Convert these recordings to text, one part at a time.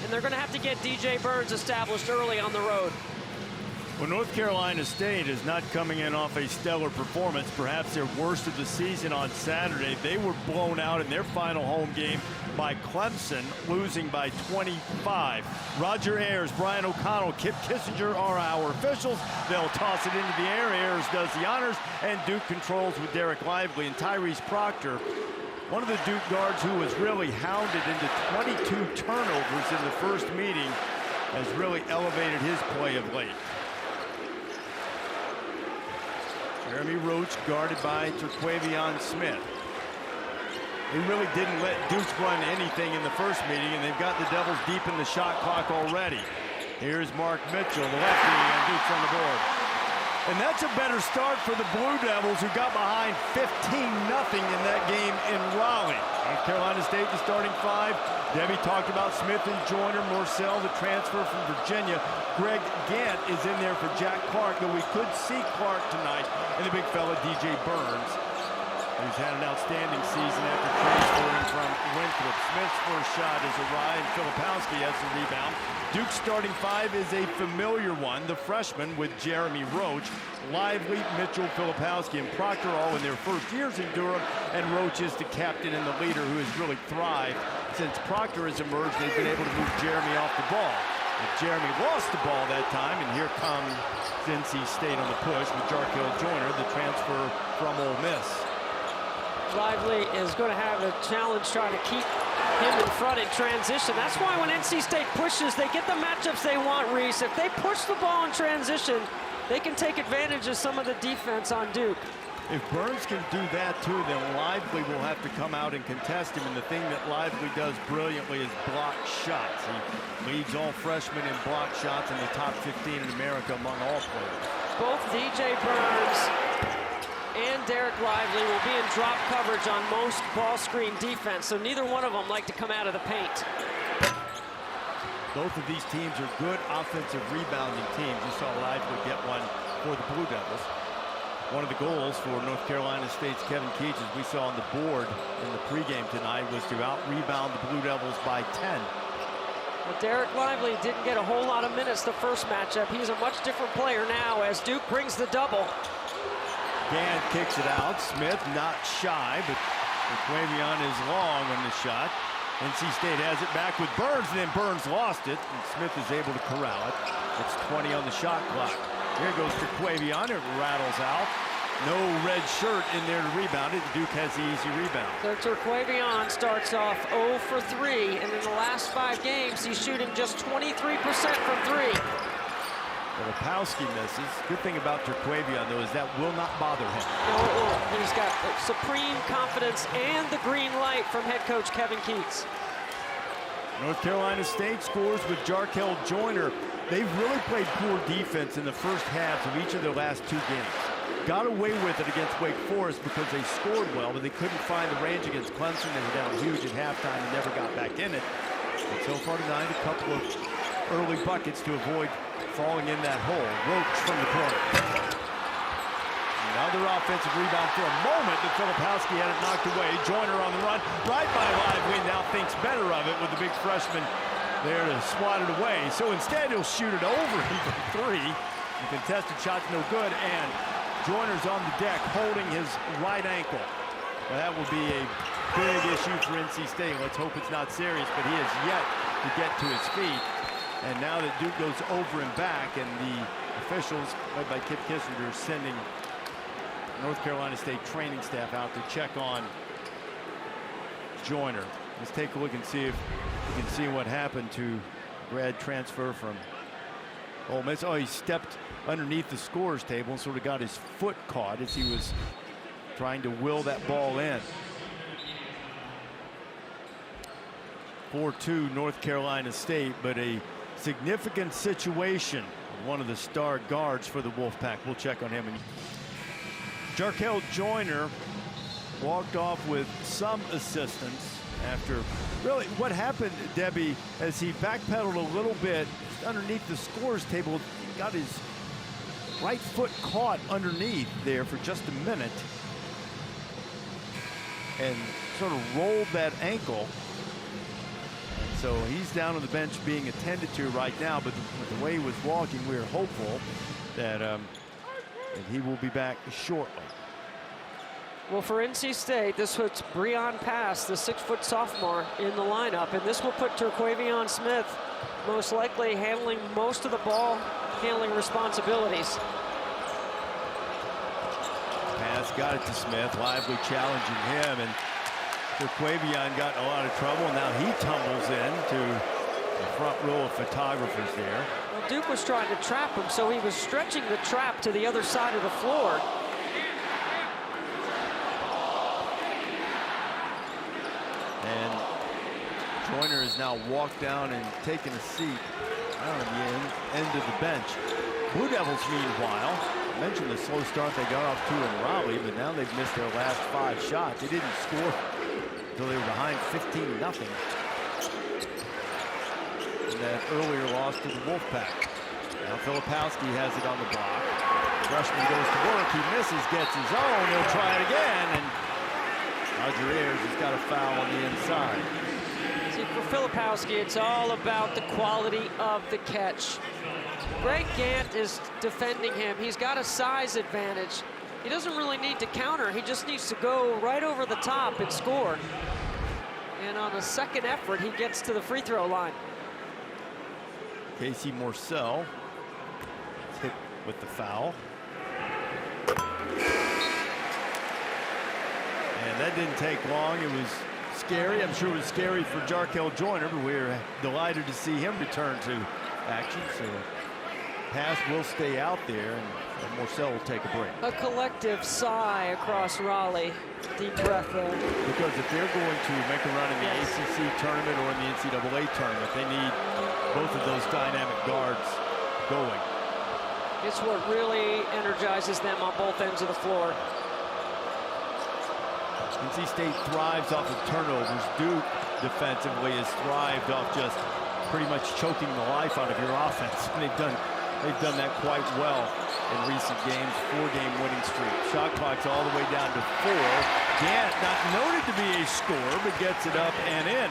and they're going to have to get DJ Burns established early on the road. Well, North Carolina State is not coming in off a stellar performance, perhaps their worst of the season on Saturday. They were blown out in their final home game by Clemson, losing by 25. Roger Ayers, Brian O'Connell, Kip Kissinger are our officials. They'll toss it into the air. Ayers does the honors, and Duke controls with Derek Lively. And Tyrese Procter, one of the Duke guards who was really hounded into 22 turnovers in the first meeting, has really elevated his play of late. Jeremy Roach guarded by Terquavion Smith. They really didn't let Duke run anything in the first meeting, and they've got the Devils deep in the shot clock already. Here's Mark Mitchell, the lefty, and Duke's on the board. And that's a better start for the Blue Devils, who got behind 15-0 in that game in Raleigh. North Carolina State, the starting five. Debbie talked about Smith and Joiner, Morcell, the transfer from Virginia. Greg Gant is in there for Jack Clark, though we could see Clark tonight, and the big fella DJ Burns, who's had an outstanding season after transferring from Winthrop. Smith's first shot is awry, and Filipowski has the rebound. Duke's starting five is a familiar one, the freshman with Jeremy Roach, Lively, Mitchell, Filipowski, and Procter all in their first years in Durham, and Roach is the captain and the leader who has really thrived. Since Procter has emerged, they've been able to move Jeremy off the ball. But Jeremy lost the ball that time, and here comes NC State on the push with Jarkel Joiner, the transfer from Ole Miss. Lively is going to have a challenge trying to keep him in front in transition. That's why when NC State pushes, they get the matchups they want, Reese. If they push the ball in transition, they can take advantage of some of the defense on Duke. If Burns can do that too, then Lively will have to come out and contest him. And the thing that Lively does brilliantly is block shots. He leads all freshmen in block shots in the top 15 in America among all players. Both DJ Burns and Derek Lively will be in drop coverage on most ball screen defense, so neither one of them like to come out of the paint. Both of these teams are good offensive rebounding teams. You saw Lively get one for the Blue Devils. One of the goals for North Carolina State's Kevin Keach, as we saw on the board in the pregame tonight, was to out-rebound the Blue Devils by 10. Well, Derek Lively didn't get a whole lot of minutes the first matchup. He's a much different player now as Duke brings the double. Gant kicks it out. Smith not shy, but Terquavion is long on the shot. NC State has it back with Burns, and then Burns lost it, and Smith is able to corral it. It's 20 on the shot clock. Here goes Terquavion. It rattles out. No red shirt in there to rebound it. Duke has the easy rebound. So Terquavion starts off 0 for 3, and in the last 5 games, he's shooting just 23% from 3. Filipowski misses. Good thing about Terquavion, though, is that will not bother him. No, it won't. He's got supreme confidence and the green light from head coach Kevin Keats. North Carolina State scores with Jarkel Joiner. They've really played poor defense in the first halves of each of their last 2 games. Got away with it against Wake Forest because they scored well, but they couldn't find the range against Clemson. They were down huge at halftime and never got back in it. But so far tonight, a couple of early buckets to avoid falling in that hole. Roach from the corner. Another offensive rebound for a moment, but Filipowski had it knocked away. Joiner on the run, right by Lively, now thinks better of it with the big freshman there to swat it away. So instead, he'll shoot it over even 3. The contested shot's no good, and Joiner's on the deck holding his right ankle. Well, that will be a big issue for NC State. Let's hope it's not serious, but he has yet to get to his feet. And now that Duke goes over and back, and the officials, led by Kip Kissinger, sending North Carolina State training staff out to check on Joiner. Let's take a look and see if we can see what happened to grad transfer from Ole Miss. Oh, he stepped underneath the scorer's table and sort of got his foot caught as he was trying to will that ball in. 4-2 North Carolina State, but a significant situation. One of the star guards for the Wolfpack. We'll check on him. Jarkel Joiner walked off with some assistance after really what happened, Debbie, as he backpedaled a little bit underneath the scorer's table, got his right foot caught underneath there for just a minute and sort of rolled that ankle. So he's down on the bench being attended to right now, but the way he was walking, we are hopeful that he will be back shortly. Well, for NC State, this puts Breon Pass, the 6-foot sophomore, in the lineup, and this will put Terquavion Smith most likely handling most of the ball handling responsibilities. Pass got it to Smith, Lively challenging him, and Terquavion got in a lot of trouble. Now he tumbles into the front row of photographers there. Well, Duke was trying to trap him, so he was stretching the trap to the other side of the floor. And Joiner has now walked down and taken a seat on the end of the bench. Blue Devils, meanwhile, I mentioned the slow start they got off to in Raleigh, but now they've missed their last 5 shots. They didn't score until they were behind 15-0 in that earlier loss to the Wolfpack. Now Filipowski has it on the block. Freshman goes to work. He misses, gets his own. He'll try it again, and Roger Ayers has got a foul on the inside. See, for Filipowski, it's all about the quality of the catch. Greg Gant is defending him. He's got a size advantage. He doesn't really need to counter. He just needs to go right over the top and score. And on the second effort, he gets to the free throw line. Casey Morsell hit with the foul. And that didn't take long. It was scary. I'm sure it was scary for Jarkel Joiner, but we're delighted to see him return to action. So pass will stay out there, and Morsell will take a break. A collective sigh across Raleigh. Deep breath there. Because if they're going to make a run in the ACC tournament or in the NCAA tournament, they need both of those dynamic guards going. It's what really energizes them on both ends of the floor. NC State thrives off of turnovers. Duke defensively has thrived off just pretty much choking the life out of your offense. And they've done that quite well in recent games. 4-game winning streak. Shot clock's all the way down to 4. Gant, not noted to be a scorer, but gets it up and in.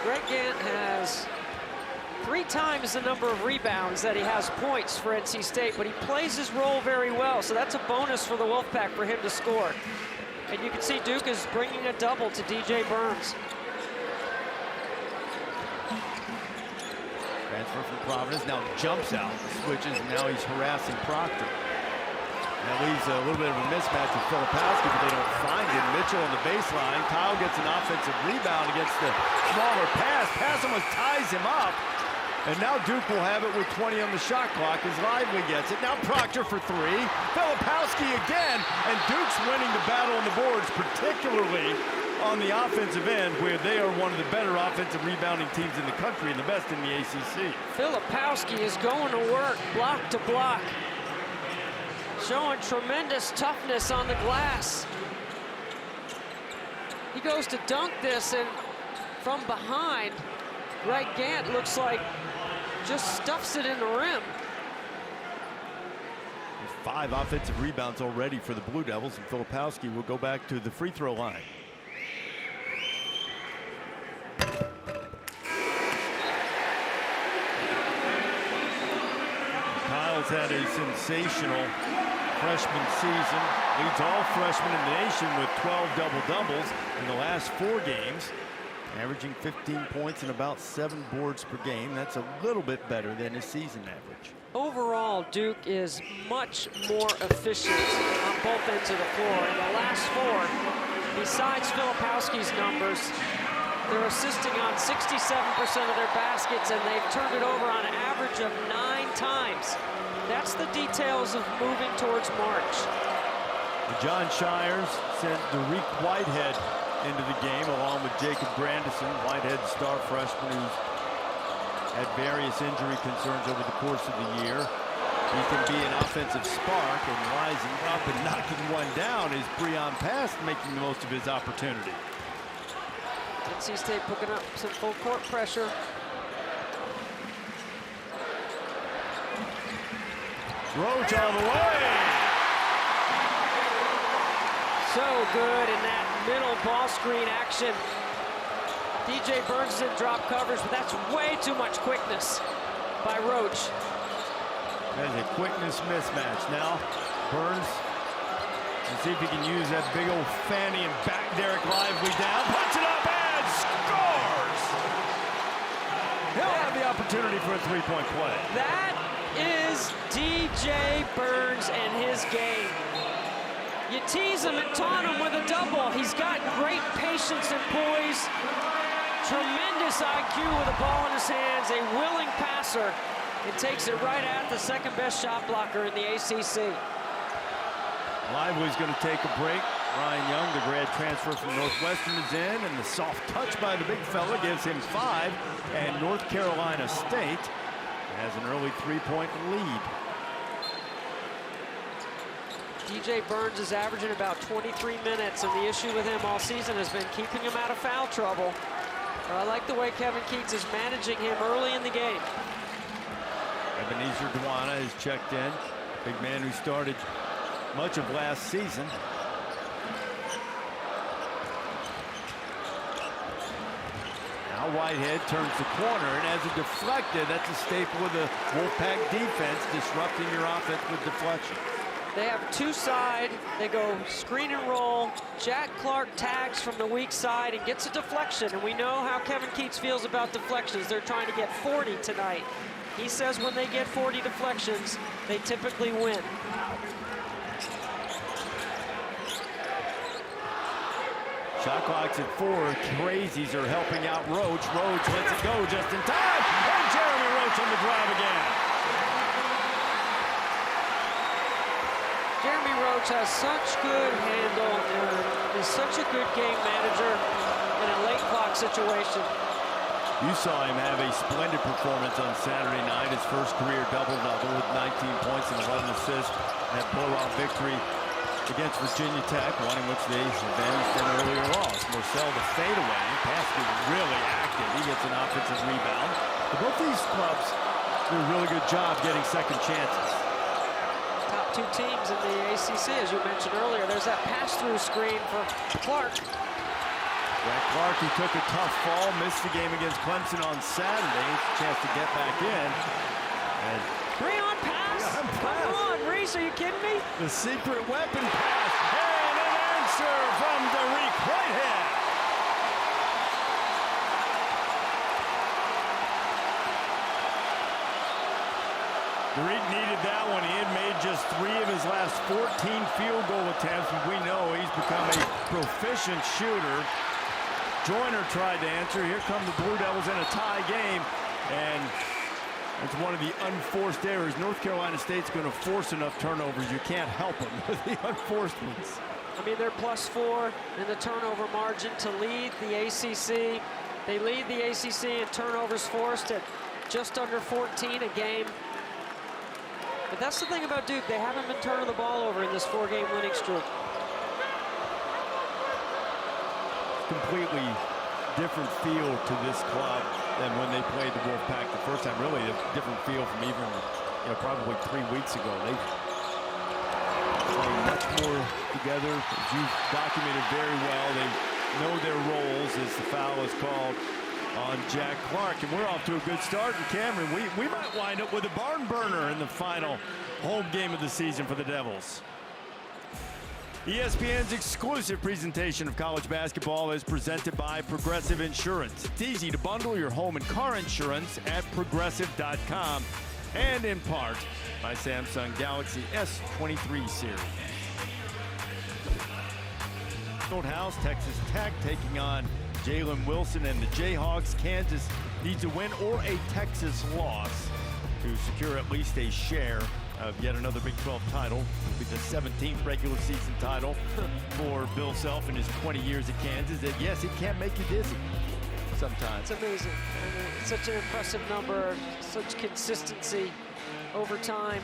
Greg Gant has 3 times the number of rebounds that he has points for NC State, but he plays his role very well, so that's a bonus for the Wolfpack for him to score. And you can see Duke is bringing a double to DJ Burns. Transfer from Providence, now jumps out, switches, and now he's harassing Procter. That leaves a little bit of a mismatch with Filipowski, but they don't find him. Mitchell on the baseline. Kyle gets an offensive rebound against the smaller pass. Pass almost ties him up. And now Duke will have it with 20 on the shot clock as Lively gets it. Now Procter for 3. Filipowski again. And Duke's winning the battle on the boards, particularly on the offensive end, where they are one of the better offensive rebounding teams in the country and the best in the ACC. Filipowski is going to work block to block, showing tremendous toughness on the glass. He goes to dunk this, and from behind, Greg Gant looks like just stuffs it in the rim. 5 offensive rebounds already for the Blue Devils, and Filipowski will go back to the free throw line. Kyle's had a sensational freshman season. Leads all freshmen in the nation with 12 double-doubles in the last 4 games. Averaging 15 points and about 7 boards per game. That's a little bit better than his season average. Overall, Duke is much more efficient on both ends of the floor. In the last 4, besides Filipowski's numbers, they're assisting on 67% of their baskets, and they've turned it over on an average of 9 times. That's the details of moving towards March. John Shires sent Derek Whitehead into the game along with Jacob Grandison. Whitehead, star freshman, who's had various injury concerns over the course of the year. He can be an offensive spark, and rising up and knocking one down is Breon Pass, making the most of his opportunity. NC State picking up some full court pressure. Roach all the way. So good in that middle ball screen action. DJ Burns is in drop coverage, but that's way too much quickness by Roach. There's a quickness mismatch. Now, Burns, let's see if he can use that big old fanny and back Derek Lively down. Puts it up and scores! He'll have the opportunity for a three-point play. That is DJ Burns and his game. You tease him and taunt him with a double. He's got great patience and poise. Tremendous IQ with the ball in his hands. A willing passer. It takes it right at the second best shot blocker in the ACC. Lively's going to take a break. Ryan Young, the grad transfer from Northwestern, is in, and the soft touch by the big fella gives him 5. And North Carolina State has an early three-point lead. DJ Burns is averaging about 23 minutes, and the issue with him all season has been keeping him out of foul trouble. But I like the way Kevin Keats is managing him early in the game. Ebenezer Dwana is checked in. Big man who started much of last season. Now Whitehead turns the corner and has it deflected. That's a staple of the Wolfpack defense, disrupting your offense with deflection. They have two side. They go screen and roll. Jack Clark tags from the weak side and gets a deflection. And we know how Kevin Keats feels about deflections. They're trying to get 40 tonight. He says when they get 40 deflections, they typically win. Shot clock's at 4. Crazies are helping out Roach. Roach lets it go just in time. And Jeremy Roach on the drive again. Jeremy Roach has such good handle and is such a good game manager in a late clock situation. You saw him have a splendid performance on Saturday night. His first career double-double with 19 points and 11 assists. That blowout victory against Virginia Tech, one in which they avenged an earlier loss. Marcel, the fadeaway, pass was really active. He gets an offensive rebound. But both these clubs do a really good job getting second chances. Top two teams in the ACC, as you mentioned earlier. There's that pass-through screen for Clark. Jack Clark, who took a tough fall, missed the game against Clemson on Saturday. Chance to get back in. And Three-on pass? Come on, Reese, are you kidding me? the secret weapon pass. And an answer from Derek Whitehead. Derek needed that one. He had made just 3 of his last 14 field goal attempts, but we know he's become a proficient shooter. Joiner tried to answer. Here come the Blue Devils in a tie game, and it's one of the unforced errors. North Carolina State's going to force enough turnovers. You can't help them with the unforced ones. I mean, they're +4 in the turnover margin to lead the ACC. They lead the ACC in turnovers forced at just under 14 a game. But that's the thing about Duke. They haven't been turning the ball over in this 4-game winning streak. Completely different feel to this club than when they played the Wolfpack the first time. Really a different feel from even, probably 3 weeks ago. They play much more together, as you documented very well. They know their roles as the foul is called on Jack Clark. And we're off to a good start in Cameron. We might wind up with a barn burner in the final home game of the season for the Devils. ESPN's exclusive presentation of college basketball is presented by Progressive Insurance. It's easy to bundle your home and car insurance at progressive.com, and in part by Samsung Galaxy S23 series. House, Texas Tech taking on Jalen Wilson and the Jayhawks. Kansas needs a win or a Texas loss to secure at least a share of yet another Big 12 title. It'll be the 17th regular season title for Bill Self in his 20 years at Kansas. That, yes, it can make you dizzy sometimes. It's amazing. I mean, it's such an impressive number, such consistency over time.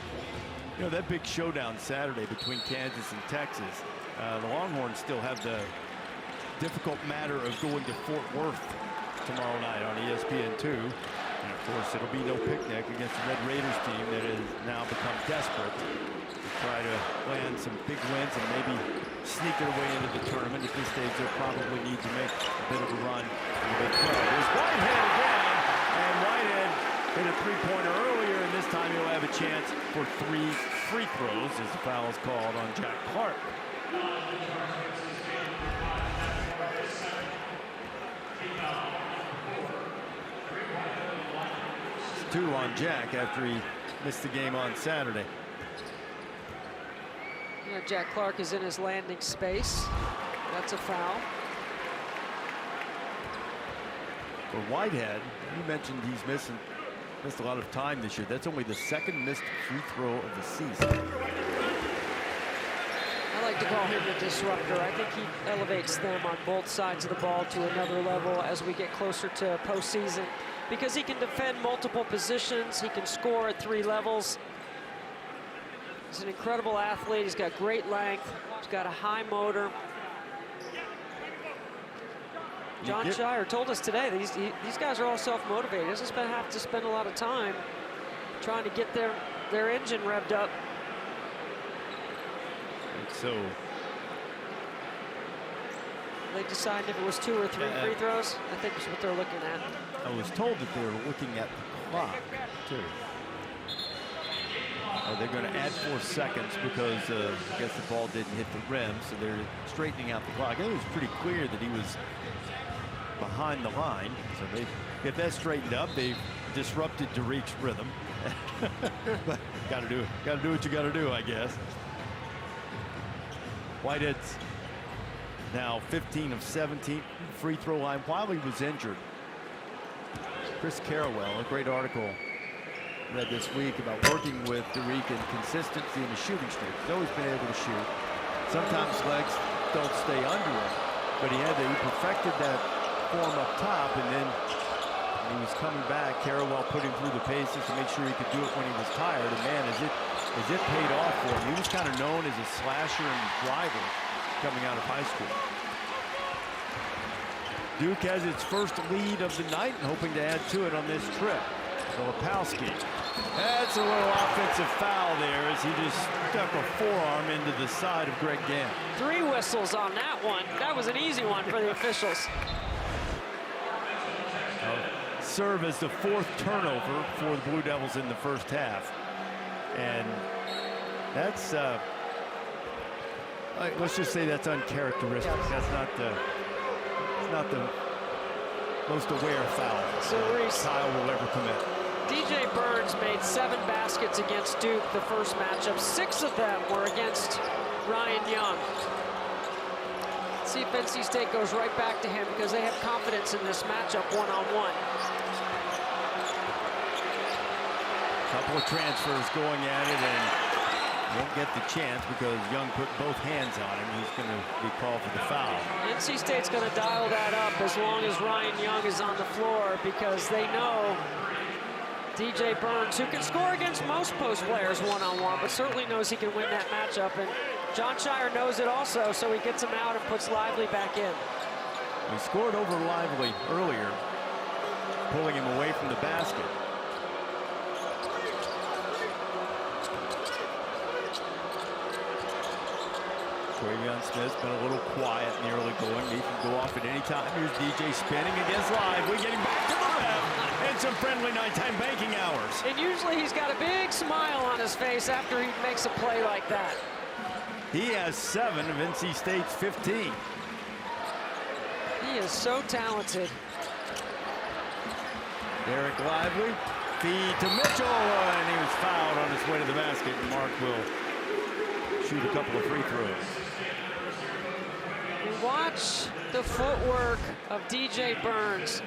That big showdown Saturday between Kansas and Texas, the Longhorns still have the difficult matter of going to Fort Worth tomorrow night on ESPN2. course, it'll be no picnic against the Red Raiders team that has now become desperate to try to land some big wins and maybe sneak their way into the tournament. At this stage, they'll probably need to make a bit of a run in the Big 12. There's Whitehead again, and Whitehead hit a three-pointer earlier, and this time he'll have a chance for 3 free throws as the foul is called on Jack Clark. It's 2 on Jack after he missed the game on Saturday. Yeah, Jack Clark is in his landing space. That's a foul. For Whitehead, you mentioned he's missed a lot of time this year. That's only the 2nd missed free throw of the season. I like to call him a disruptor. I think he elevates them on both sides of the ball to another level as we get closer to postseason, because he can defend multiple positions. He can score at 3 levels. He's an incredible athlete. He's got great length. He's got a high motor. John Shire told us today that these guys are all self-motivated. He doesn't have to spend a lot of time trying to get their engine revved up. And so they decided if it was 2 or 3 free throws. I think that's what they're looking at. I was told that they were looking at the clock too. They're going to add 4 seconds because I guess the ball didn't hit the rim, so they're straightening out the clock. It was pretty clear that he was behind the line, so they get that straightened up. They've disrupted Tariq's rhythm. But got to do what you got to do, I guess. Whitehead's now 15 of 17 free throw line while he was injured. Chris Carrawell, a great article read this week about working with Tariq and consistency in the shooting streak. He's always been able to shoot. Sometimes legs don't stay under him, but he perfected that form up top, and then when he was coming back, Carrawell put him through the paces to make sure he could do it when he was tired. And man, as it paid off for him. He was kind of known as a slasher and driver coming out of high school. Duke has its first lead of the night and hoping to add to it on this trip. Filipowski. That's a little offensive foul there as he just stuck a forearm into the side of Greg Gann. 3 whistles on that one. That was an easy one for the officials. Serve as the 4th turnover for the Blue Devils in the first half. And that's, let's just say that's uncharacteristic. That's not the most aware foul Kyle will ever commit. DJ Burns made 7 baskets against Duke the first matchup. 6 of them were against Ryan Young. Let's see if NC State goes right back to him because they have confidence in this matchup one-on-one. Couple of transfers going at it and won't get the chance because Young put both hands on him. He's going to be called for the foul. NC State's going to dial that up as long as Ryan Young is on the floor because they know DJ Burns, who can score against most post players one-on-one, but certainly knows he can win that matchup. And John Shire knows it also, so he gets him out and puts Lively back in. He scored over Lively earlier, pulling him away from the basket. Travion Smith's been a little quiet in the early going. He can go off at any time. Here's DJ spinning against Lively, getting back to the rim, and some friendly nighttime banking hours. And usually he's got a big smile on his face after he makes a play like that. He has 7 of NC State's 15. He is so talented. Derek Lively, feed to Mitchell, and he was fouled on his way to the basket, and Mark will shoot a couple of free throws. Watch the footwork of DJ Burns.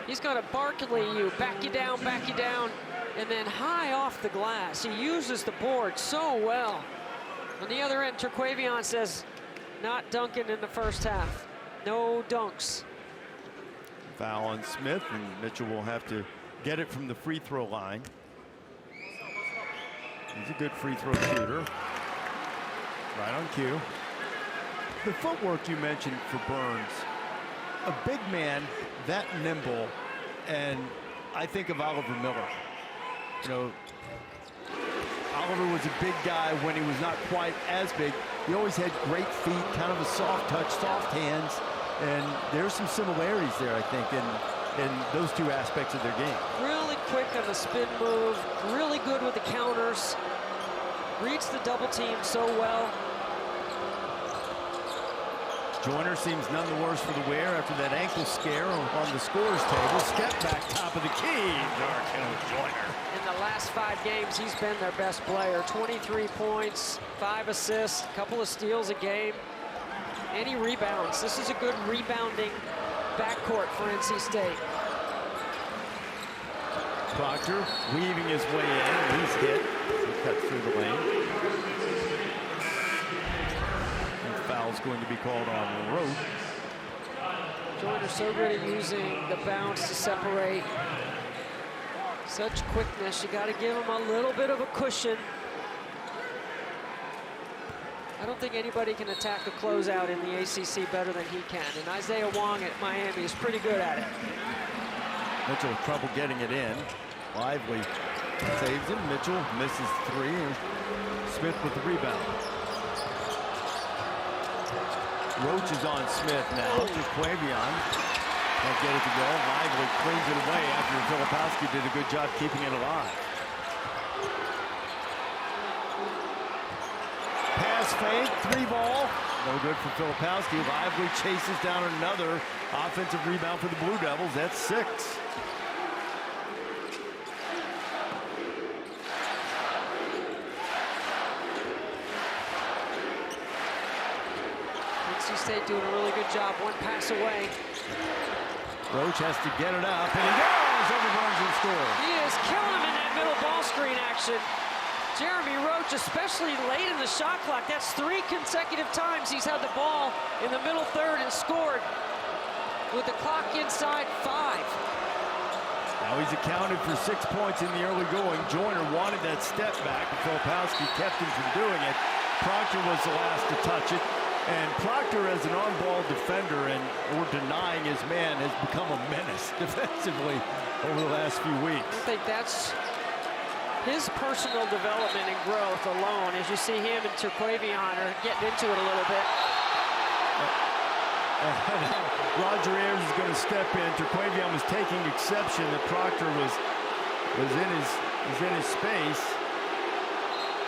He's got a Barkley you, back you down, and then high off the glass. He uses the board so well. On the other end, Terquavion says, not dunking in the first half. No dunks. Foul on Smith, and Mitchell will have to get it from the free throw line. He's a good free throw shooter. Right on cue. The footwork you mentioned for Burns, a big man that nimble and I think of Oliver Miller. You know, Oliver was a big guy when he was not quite as big. He always had great feet, kind of a soft touch, soft hands, and there's some similarities there, I think, in those two aspects of their game. Really quick on the spin move, really good with the counters, reads the double team so well. Joiner seems none the worse for the wear after that ankle scare on the scores table. Step back, top of the key, Jarkel Joiner. In the last 5 games, he's been their best player. 23 points, 5 assists, a couple of steals a game, and he rebounds. This is a good rebounding backcourt for NC State. Procter weaving his way in. He's hit. He cuts through the lane. Foul's going to be called on Roach. Joiner so good at using the bounce to separate. Such quickness, you got to give him a little bit of a cushion. I don't think anybody can attack a closeout in the ACC better than he can, and Isaiah Wong at Miami is pretty good at it. Mitchell with trouble getting it in. Lively saves him. Mitchell misses 3, and Smith with the rebound. Roach is on Smith now. Quavion can't get it to go. Lively cleans it away after Filipowski did a good job keeping it alive. Pass fake, 3-ball. No good for Filipowski. Lively chases down another offensive rebound for the Blue Devils. That's 6. NC State doing a really good job, 1 pass away. Roach has to get it up, and he goes over Burns and scores. He is killing him in that middle ball screen action. Jeremy Roach, especially late in the shot clock. That's 3 consecutive times he's had the ball in the middle third and scored with the clock inside 5. Now he's accounted for 6 points in the early going. Joiner wanted that step back, and Filipowski kept him from doing it. Procter was the last to touch it. And Procter, as an on-ball defender or denying his man, has become a menace defensively over the last few weeks. I think that's his personal development and growth alone, as you see him and Quavion are getting into it a little bit. Roger Ayers is going to step in. Quavion was taking exception that Procter was in his space.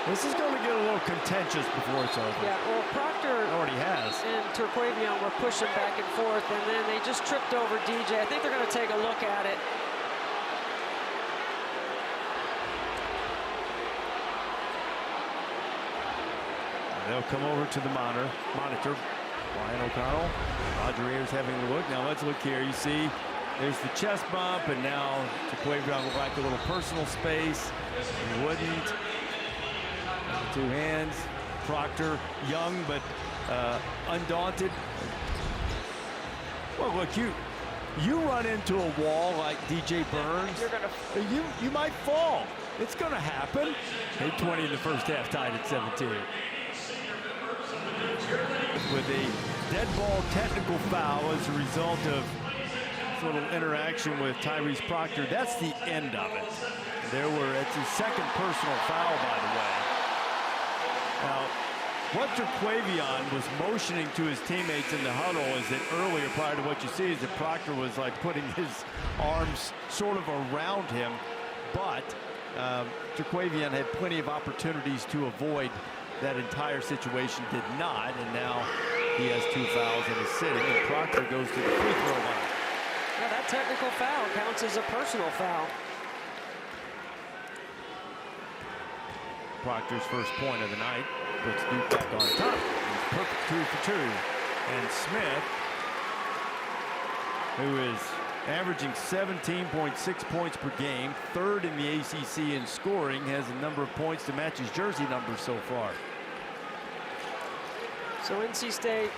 This is going to get a little contentious before it's over. Yeah, well, Procter already has. And Quavion were pushing back and forth, and then they just tripped over DJ. I think they're going to take a look at it. They'll come over to the monitor. Ryan O'Connell, Roger Ayers having a look. Now let's look here. You see, there's the chest bump, and now Quavion would like a little personal space. He wouldn't. 2 hands. Procter, young but undaunted. Well, look, you run into a wall like DJ Burns, you might fall. It's going to happen. 8:20 in the first half, tied at 17. With a dead ball technical foul as a result of this little interaction with Tyrese Procter. That's the end of it. It's his 2nd personal foul, by the way. Now, what Quavion was motioning to his teammates in the huddle is that earlier, prior to what you see, is that Procter was like putting his arms sort of around him, but Quavion had plenty of opportunities to avoid that entire situation, did not, and now he has 2 fouls and is sitting, and Procter goes to the free throw line. Now that technical foul counts as a personal foul. Procter's first point of the night puts Duke back on top. He's perfect 2 for 2. And Smith, who is averaging 17.6 points per game, 3rd in the ACC in scoring, has a number of points to match his jersey number so far. So NC State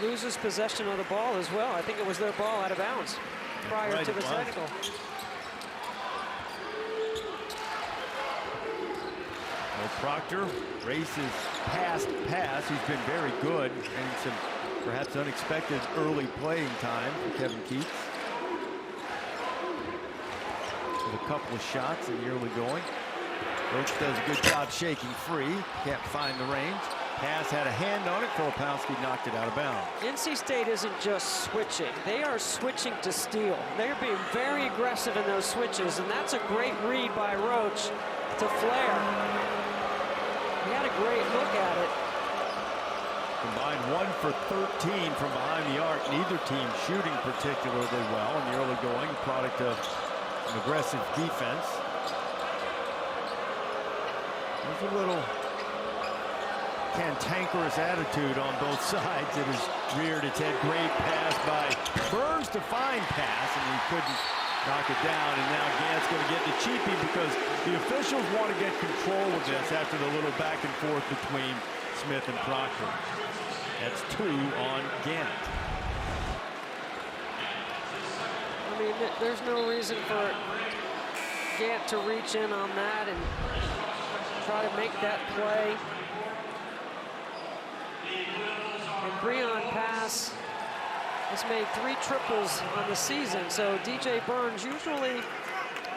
loses possession of the ball as well. I think it was their ball out of bounds prior to the technical. Procter races past Pass, who's been very good, and some perhaps unexpected early playing time for Kevin Keats. couple of shots in the early going. Roach does a good job shaking free. Can't find the range. Pass had a hand on it. Filipowski knocked it out of bounds. NC State isn't just switching. They are switching to steal. They're being very aggressive in those switches, and that's a great read by Roach to Flair. He had a great look at it. Combined 1 for 13 from behind the arc. Neither team shooting particularly well in the early going, product of an aggressive defense. There's a little cantankerous attitude on both sides. It is reared its head. Great pass by Burns to find pass, and he couldn't knock it down. And now Gant's going to get the cheapie because the officials want to get control of this after the little back and forth between Smith and Procter. That's 2 on Gant. I mean, there's no reason for Gant to reach in on that and try to make that play. And Breon Pass has made 3 triples on the season. So DJ Burns, usually,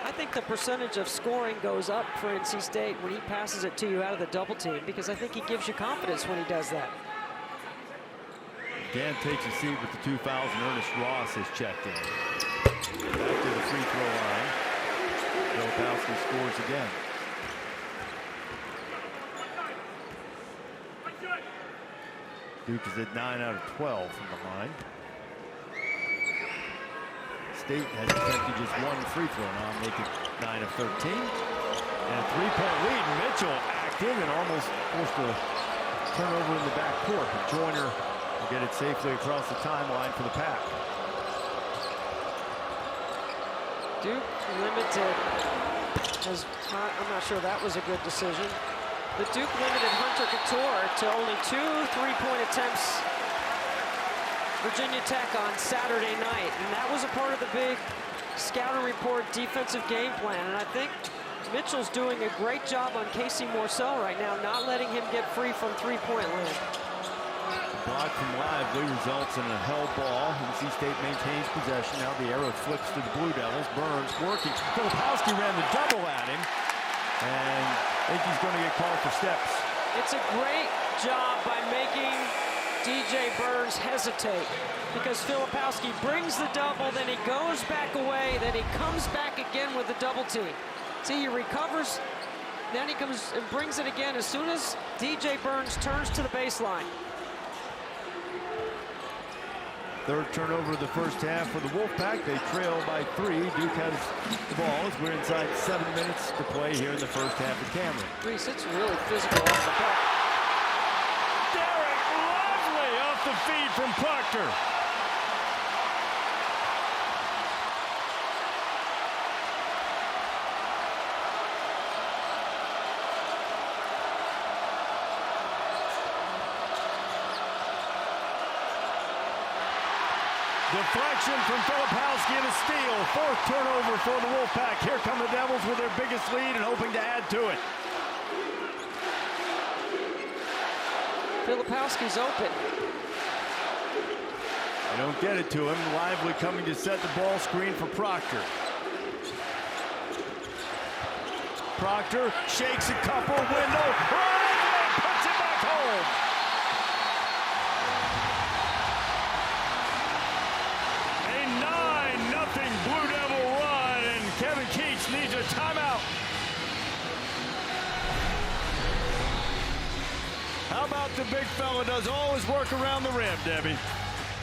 I think the percentage of scoring goes up for NC State when he passes it to you out of the double team, because I think he gives you confidence when he does that. Gant takes a seat with the 2 fouls, and Ernest Ross has checked in. Back to the free throw line. Filipowski scores again. Duke is at 9 out of 12 from the line. State has attempted just 1 free throw, now making 9 of 13. And a 3-point lead. Mitchell active and almost forced a turnover in the backcourt. But Joiner will get it safely across the timeline for the Pack. Duke limited, I'm not sure that was a good decision. The Duke limited Hunter Couture to only 2 3-point attempts. Virginia Tech on Saturday night, and that was a part of the big scouting report defensive game plan. And I think Mitchell's doing a great job on Casey Morsell right now, not letting him get free from 3-point land. Block from Lively results in a held ball. NC State maintains possession. Now the arrow flips to the Blue Devils. Burns working. Filipowski ran the double at him, and I think he's going to get called for steps. It's a great job by making DJ Burns hesitate, because Filipowski brings the double, then he goes back away, then he comes back again with the double team. See, he recovers, then he comes and brings it again as soon as DJ Burns turns to the baseline. Third turnover of the first half for the Wolfpack. They trail by 3. Duke has the ball as we're inside 7 minutes to play here in the first half of Cameron. Reese, it's really physical off the back. Off the feed from Procter. Deflection from Filipowski and a steal. 4th turnover for the Wolfpack. Here come the Devils with their biggest lead and hoping to add to it. Filipowski's open. They don't get it to him. Lively coming to set the ball screen for Procter. Procter shakes a couple, window. Lively puts it back home. A 9-0 Blue Devil run, and Kevin Keats needs a timeout. How about the big fella does all his work around the rim, Debbie?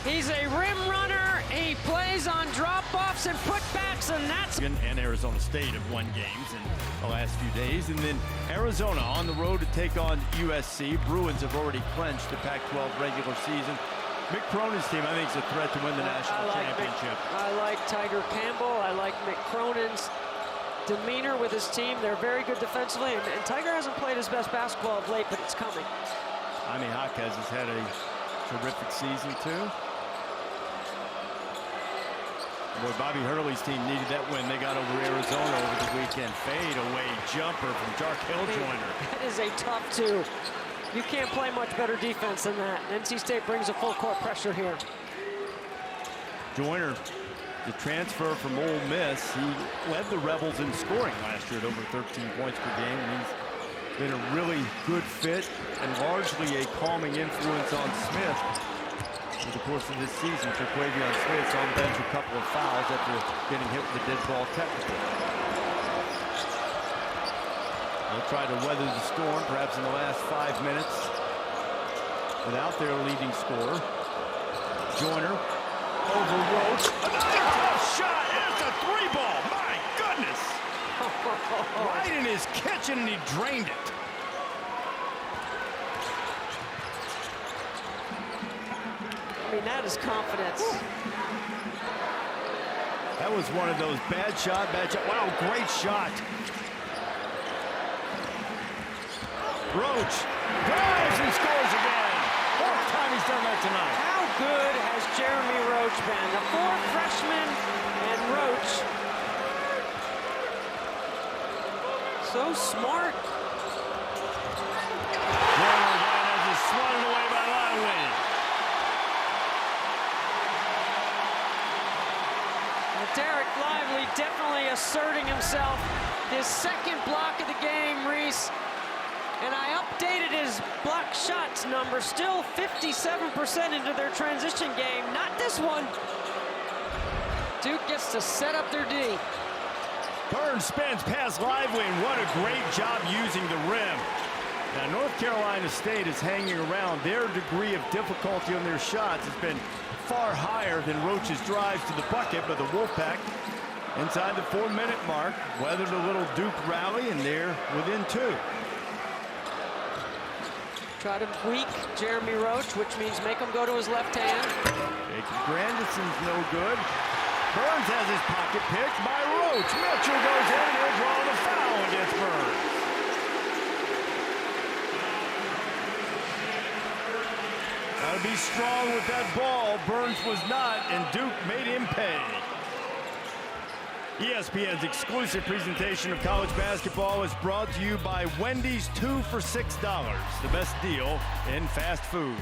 He's a rim runner. He plays on drop-offs and putbacks, and that's... And Arizona State have won games in the last few days. And then Arizona on the road to take on USC. Bruins have already clinched the Pac-12 regular season. Mick Cronin's team, I think, is a threat to win the national championship. I like Tiger Campbell. I like Mick Cronin's demeanor with his team. They're very good defensively, and Tiger hasn't played his best basketball of late, but it's coming. Jaime Jaquez has had a terrific season, too. Boy, Bobby Hurley's team needed that win. They got over Arizona over the weekend. Fade-away jumper from Jarkel Joiner. That is a tough 2. You can't play much better defense than that. NC State brings a full court pressure here. Joiner The transfer from Ole Miss, he led the Rebels in scoring last year at over 13 points per game. And he's been a really good fit and largely a calming influence on Smith over the course of this season. Terquavion Smith's on bench a couple of fouls after getting hit with a dead ball technical. They'll try to weather the storm, perhaps in the last 5 minutes, without their leading scorer. Joiner over Roach. Another tough shot. It's a 3-ball. My goodness. Right in his kitchen, and he drained it. I mean, that is confidence. That was one of those bad shot. Wow, great shot. Roach drives and scores again. Fourth time he's done that tonight. How good has Jeremy Roach been? The 4 freshmen and Roach. So smart. Joiner again as he's swatted away by Lively. Derek Lively definitely asserting himself. His second block of the game, Reese. And I updated his block shots number. Still 57% into their transition game. Not this one. Duke gets to set up their D. Burns spins past Lively, and what a great job using the rim. Now, North Carolina State is hanging around. Their degree of difficulty on their shots has been far higher than Roach's drives to the bucket, but the Wolfpack, inside the 4-minute mark, weathered a little Duke rally, and they're within 2. Try to weak Jeremy Roach, which means make him go to his left hand. Jacob Grandison's no good. Burns has his pocket picked by Roach. Mitchell goes in, and he'll draw the foul against Burns. Gotta be strong with that ball. Burns was not, and Duke made him pay. ESPN's exclusive presentation of college basketball is brought to you by Wendy's 2 for $6, the best deal in fast food.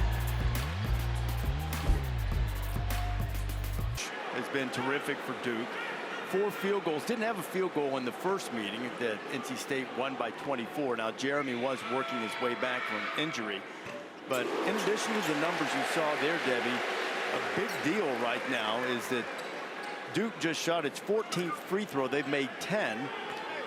Has been terrific for Duke. 4 field goals. Didn't have a field goal in the first meeting that NC State won by 24. Now, Jeremy was working his way back from injury. But in addition to the numbers you saw there, Debbie, a big deal right now is that Duke just shot its 14th free throw. They've made 10.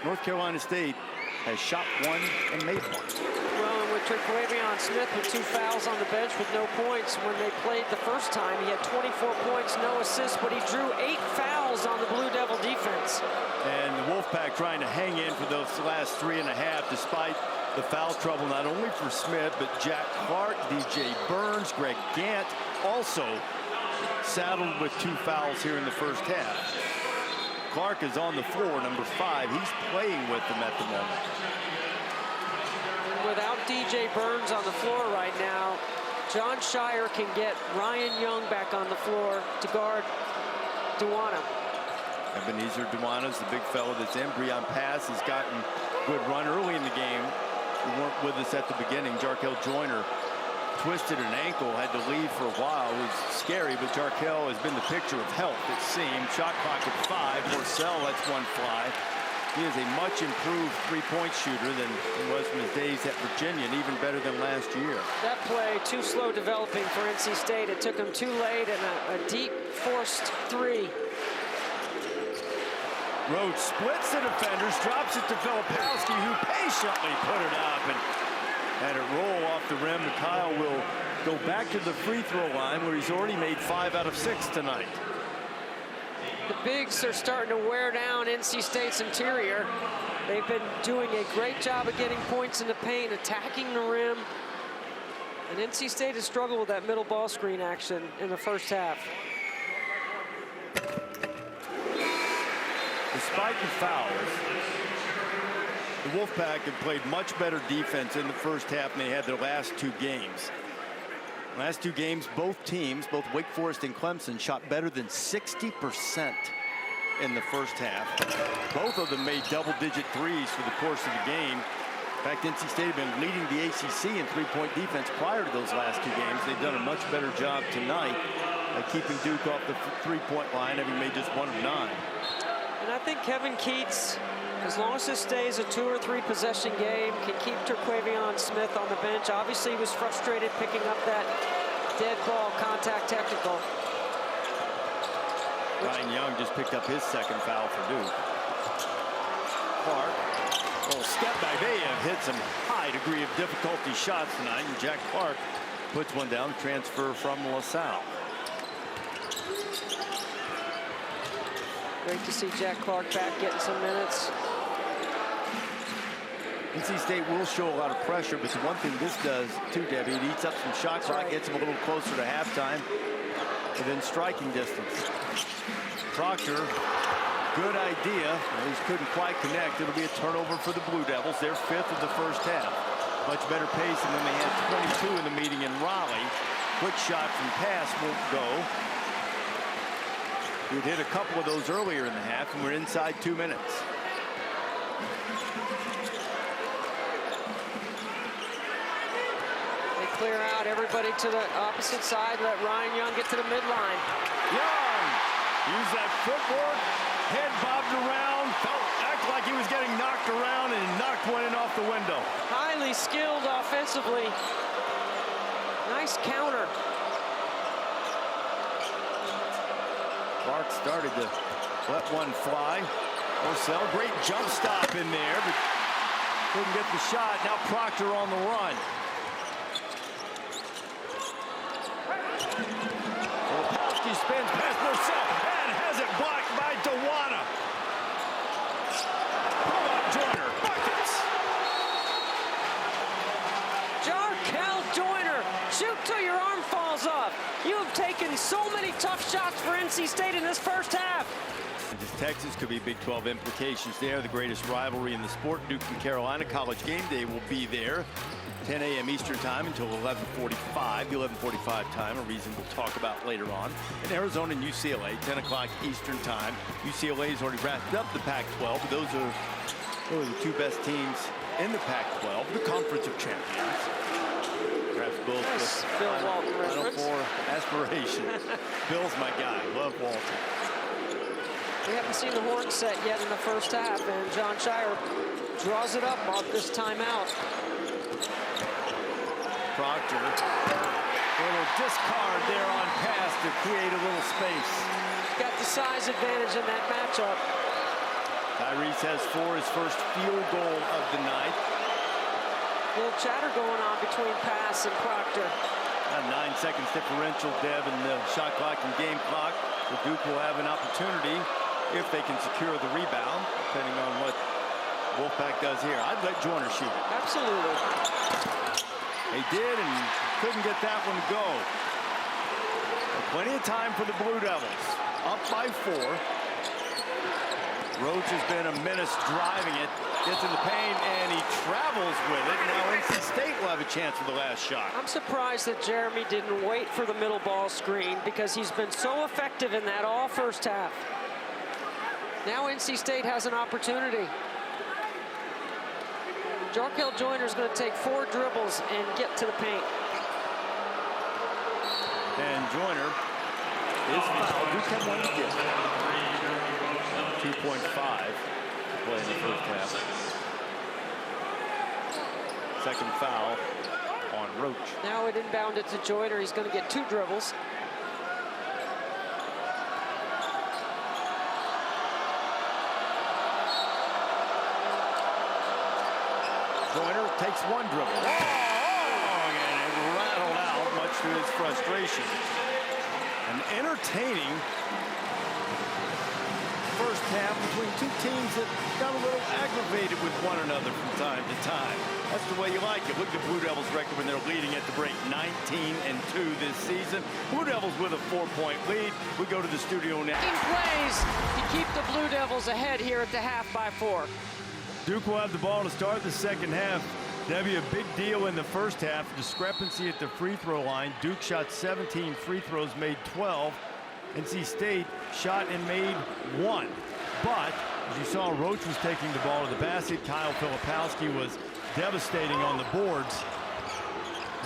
North Carolina State has shot 1 and made 1. Well, and with Terquavion Smith with 2 fouls on the bench with no points. When they played the first time, he had 24 points, no assists, but he drew 8 fouls on the Blue Devil defense. And the Wolfpack trying to hang in for those last 3.5, despite the foul trouble, not only for Smith, but Jack Clark, DJ Burns, Greg Gant, also saddled with 2 fouls here in the first half. Clark is on the floor, number 5. He's playing with them at the moment. And without DJ Burns on the floor right now, John Shire can get Ryan Young back on the floor to guard Duana. Ebenezer Duana's the big fellow that's in. Breon Pass has gotten good run early in the game. Who weren't with us at the beginning. Jarkel Joiner twisted an ankle, had to leave for a while. It was scary, but Jarkel has been the picture of health, it seemed. Shot clock at 5. Morcell lets one fly. He is a much improved 3-point shooter than he was from his days at Virginia, and even better than last year. That play too slow developing for NC State. It took him too late, and a deep forced 3. Roach splits the defenders, drops it to Filipowski, who patiently put it up and had it roll off the rim. And Kyle will go back to the free throw line, where he's already made 5 out of 6 tonight. The bigs are starting to wear down NC State's interior. They've been doing a great job of getting points in the paint, attacking the rim. And NC State has struggled with that middle ball screen action in the first half. Despite the fouls, the Wolfpack have played much better defense in the first half than they had their last 2 games. Last 2 games, both teams, both Wake Forest and Clemson, shot better than 60% in the first half. Both of them made double-digit threes for the course of the game. In fact, NC State have been leading the ACC in 3-point defense prior to those last 2 games. They've done a much better job tonight by keeping Duke off the three-point line, having made just 1 of 9. And I think Kevin Keats, as long as this stays a 2 or 3 possession game, can keep Terquavion Smith on the bench. Obviously, he was frustrated picking up that dead ball contact technical. Ryan Young just picked up his 2nd foul for Duke. Clark, little step back. They have hit some high degree of difficulty shots tonight, and Jack Clark puts one down, transfer from LaSalle. Great to see Jack Clark back getting some minutes. NC State will show a lot of pressure, but the one thing this does too, Debbie, it eats up some shot clock, gets them a little closer to halftime, within striking distance. Procter, good idea. He couldn't quite connect. It'll be a turnover for the Blue Devils. They're 5th of the first half. Much better pace than when they had 22 in the meeting in Raleigh. Quick shot from pass won't go. We'd hit a couple of those earlier in the half, and we're inside 2 minutes. They clear out everybody to the opposite side. Let Ryan Young get to the midline. Young! Use that footwork, head bobbed around, acted like he was getting knocked around and knocked one in off the window. Highly skilled offensively. Nice counter. Clark started to let one fly. Orcel, great jump stop in there, but couldn't get the shot. Now Procter on the run. Filipowski spins past Orcel and has it blocked by Joiner. How about Joiner? Buckets! Jarkel Joiner, shoot till your arm falls off. You have taken so many tough shots for NC State in this first half. Texas could be Big 12 implications there. The greatest rivalry in the sport, Duke and Carolina. College game day will be there. 10 a.m. Eastern time until 11:45. The 11:45 time, a reason we'll talk about later on. And Arizona and UCLA, 10 o'clock Eastern time. UCLA has already wrapped up the Pac-12. But those are really the 2 best teams in the Pac-12, the Conference of Champions. Perhaps both Nice Bill Walton Final reference. Four aspirations. Bill's my guy. Love Walton. We haven't seen the horn set yet in the first half, and John Shire draws it up off this timeout. Procter, a little discard there on pass to create a little space. Got the size advantage in that matchup. Tyrese has 4, his first field goal of the night. A little chatter going on between Pass and Procter. A 9 seconds differential, Deb, in the shot clock and game clock. The Duke will have an opportunity if they can secure the rebound, depending on what Wolfpack does here. I'd let Joiner shoot it. Absolutely. They did and couldn't get that one to go. But plenty of time for the Blue Devils. Up by 4. Roach has been a menace driving it. Gets in the paint and he travels with it. Now NC State will have a chance for the last shot. I'm surprised that Jeremy didn't wait for the middle ball screen because he's been so effective in that all first half. Now NC State has an opportunity. Jarkel Joiner is going to take 4 dribbles and get to the paint. And Joiner is fouled. Duke have one to get. 2.5 to play in the first half. Second foul on Roach. Now it inbounded to Joiner. He's going to get 2 dribbles. Joiner takes 1 dribble. Long, and it rattled out, much to his frustration. An entertaining first half between 2 teams that got a little aggravated with one another from time to time. That's the way you like it. Look at the Blue Devils' record when they're leading at the break, 19-2 this season. Blue Devils with a 4-point lead. We go to the studio now. Plays to keep the Blue Devils ahead here at the half by 4. Duke will have the ball to start the second half. Debbie, a big deal in the first half. Discrepancy at the free throw line. Duke shot 17 free throws, made 12. NC State shot and made 1. But, as you saw, Roach was taking the ball to the basket. Kyle Filipowski was devastating on the boards.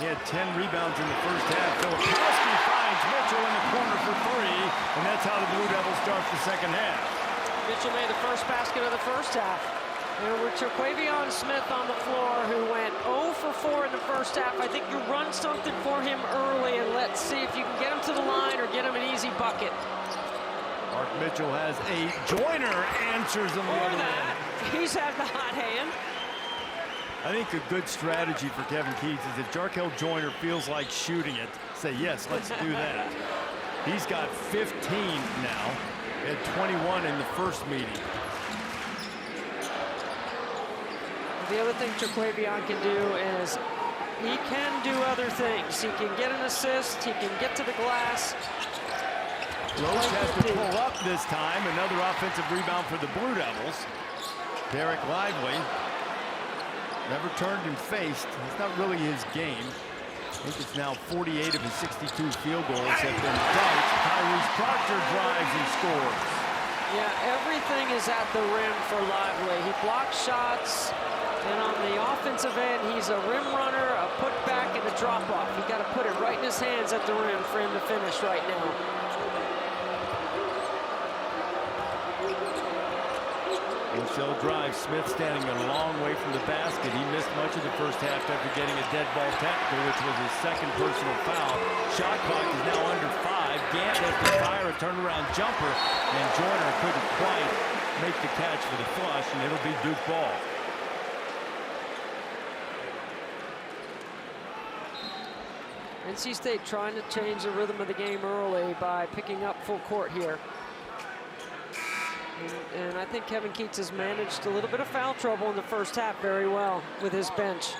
He had 10 rebounds in the first half. Filipowski finds Mitchell in the corner for 3, and that's how the Blue Devils start the second half. Mitchell made the first basket of the first half. There were Jarkel Smith on the floor, who went 0 for 4 in the first half. I think you run something for him early, and let's see if you can get him to the line or get him an easy bucket. Mark Mitchell has 8. Joiner answers him the other way. He's had the hot hand. I think a good strategy for Kevin Keats is if Jarkel Joiner feels like shooting it, say, yes, let's do that. He's got 15 now. He had 21 in the first meeting. The other thing Jarkel can do is he can do other things. He can get an assist. He can get to the glass. Roach has to pull up this time. Another offensive rebound for the Blue Devils. Derek Lively never turned and faced. It's not really his game. I think it's now 48 of his 62 field goals have been dunked. Tyrese Procter drives and scores. Yeah, everything is at the rim for Lively. He blocks shots, and on the offensive end, he's a rim runner, a putback, and a drop-off. You got to put it right in his hands at the rim for him to finish right now. Still drive. Smith standing a long way from the basket. He missed much of the first half after getting a dead ball technical, which was his second personal foul. Shot clock is now under 5. Gant has to fire a turnaround jumper, and Joiner couldn't quite make the catch for the flush, and it'll be Duke ball. NC State trying to change the rhythm of the game early by picking up full court here. And I think Kevin Keats has managed a little bit of foul trouble in the first half very well with his bench.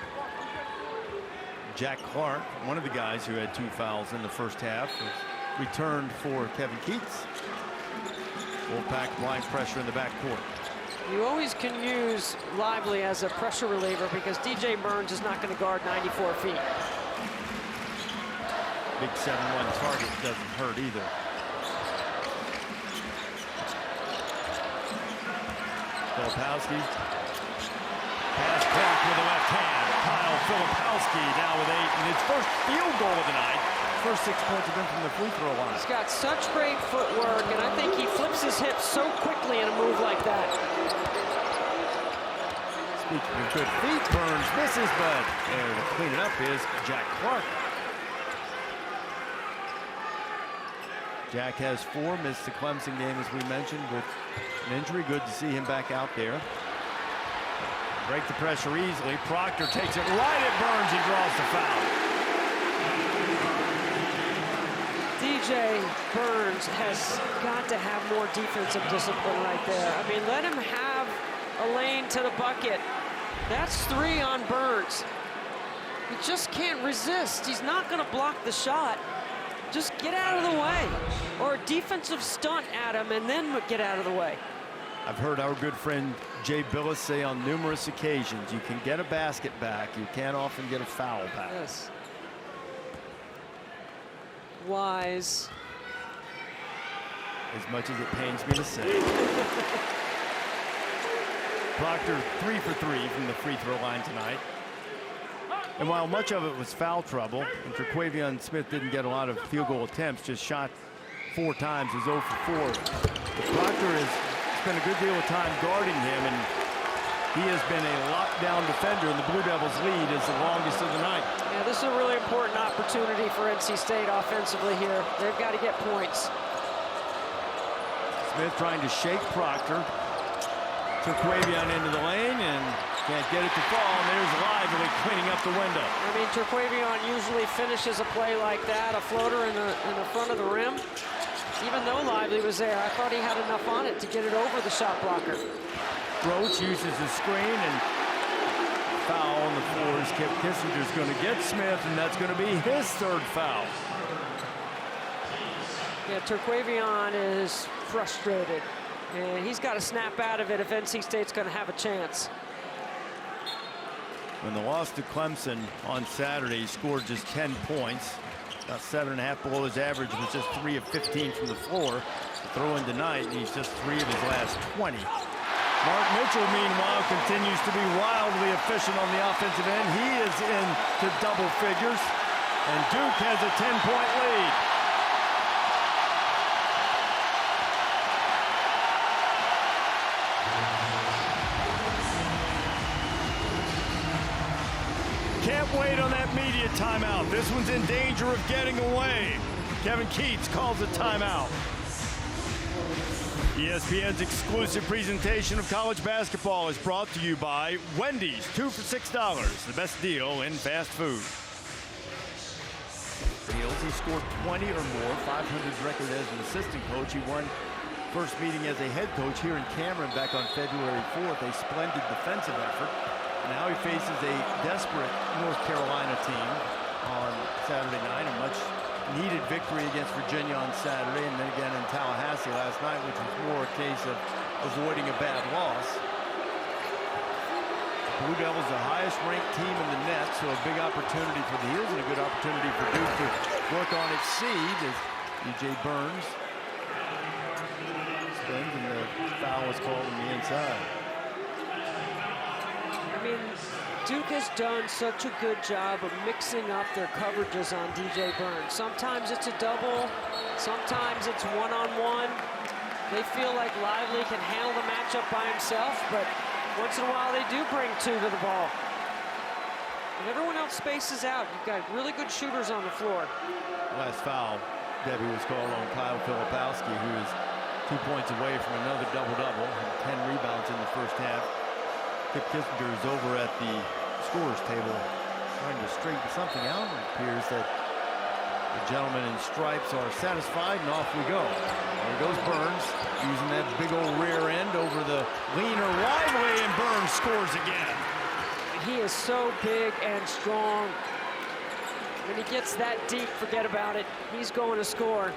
Jack Clark, one of the guys who had 2 fouls in the first half, was returned for Kevin Keats. Wolfpack blind pressure in the backcourt. You always can use Lively as a pressure reliever because DJ Burns is not going to guard 94 feet. Big 7-1 target doesn't hurt either. Filipowski. Pass Clark with the left hand. Kyle Filipowski now with 8, and his first field goal of the night. First 6 points have been from the free throw line. He's got such great footwork, and I think he flips his hips so quickly in a move like that. Speaking of good feet, Burns misses, but there to clean it up is Jack Clark. Jack has 4, missed the Clemson game, as we mentioned, with an injury. Good to see him back out there. Break the pressure easily. Procter takes it right at Burns and draws the foul. DJ Burns has got to have more defensive discipline right there. I mean, let him have a lane to the bucket. That's 3 on Burns. He just can't resist. He's not going to block the shot. Just get out of the way, or a defensive stunt at him and then get out of the way. I've heard our good friend Jay Billis say on numerous occasions, you can get a basket back, you can't often get a foul back. Yes. Wise. As much as it pains me to say. Procter 3 for 3 from the free throw line tonight. And while much of it was foul trouble, and Jarkel Smith didn't get a lot of field goal attempts, just shot 4 times, was 0 for 4. But Procter has spent a good deal of time guarding him, and he has been a lockdown defender, and the Blue Devils' lead is the longest of the night. Yeah, this is a really important opportunity for NC State offensively here. They've got to get points. Smith trying to shake Procter. Jarkel into the lane, and can't get it to fall, and there's Lively cleaning up the window. I mean, Jarkel usually finishes a play like that, a floater in the front of the rim. Even though Lively was there, I thought he had enough on it to get it over the shot blocker. Roach uses the screen, and foul on the floor. Kip Kissinger's going to get Smith, and that's going to be his 3rd foul. Yeah, Jarkel is frustrated, and he's got to snap out of it if NC State's going to have a chance. When the loss to Clemson on Saturday, he scored just 10 points, about 7.5 below his average, was just 3 of 15 from the floor. Throw in tonight, and he's just 3 of his last 20. Mark Mitchell, meanwhile, continues to be wildly efficient on the offensive end. He is into double figures, and Duke has a 10-point lead. Can't wait on that media timeout. This one's in danger of getting away. Kevin Keats calls a timeout. ESPN's exclusive presentation of college basketball is brought to you by Wendy's, 2 for $6, the best deal in fast food. Fields, he scored 20 or more, 500 record as an assistant coach. He won first meeting as a head coach here in Cameron back on February 4th, a splendid defensive effort. Now he faces a desperate North Carolina team on Saturday night, a much needed victory against Virginia on Saturday, and then again in Tallahassee last night, which was more a case of avoiding a bad loss. Blue Devils, the highest ranked team in the net, so a big opportunity for the Heels and a good opportunity for Duke to work on its seed as E.J. Burns spins and the foul is called on the inside. I mean, Duke has done such a good job of mixing up their coverages on DJ Burns. Sometimes it's a double, sometimes it's one-on-one. They feel like Lively can handle the matchup by himself, but once in a while they do bring two to the ball. And everyone else spaces out. You've got really good shooters on the floor. Last foul, Debbie, was called on Kyle Filipowski, who is 2 points away from another double-double, 10 rebounds in the first half. Kip Kissinger is over at the scorer's table trying to straighten something out. It appears that the gentlemen in stripes are satisfied, and off we go. There goes Burns, using that big old rear end over the leaner Lively, and Burns scores again. He is so big and strong. When he gets that deep, forget about it. He's going to score.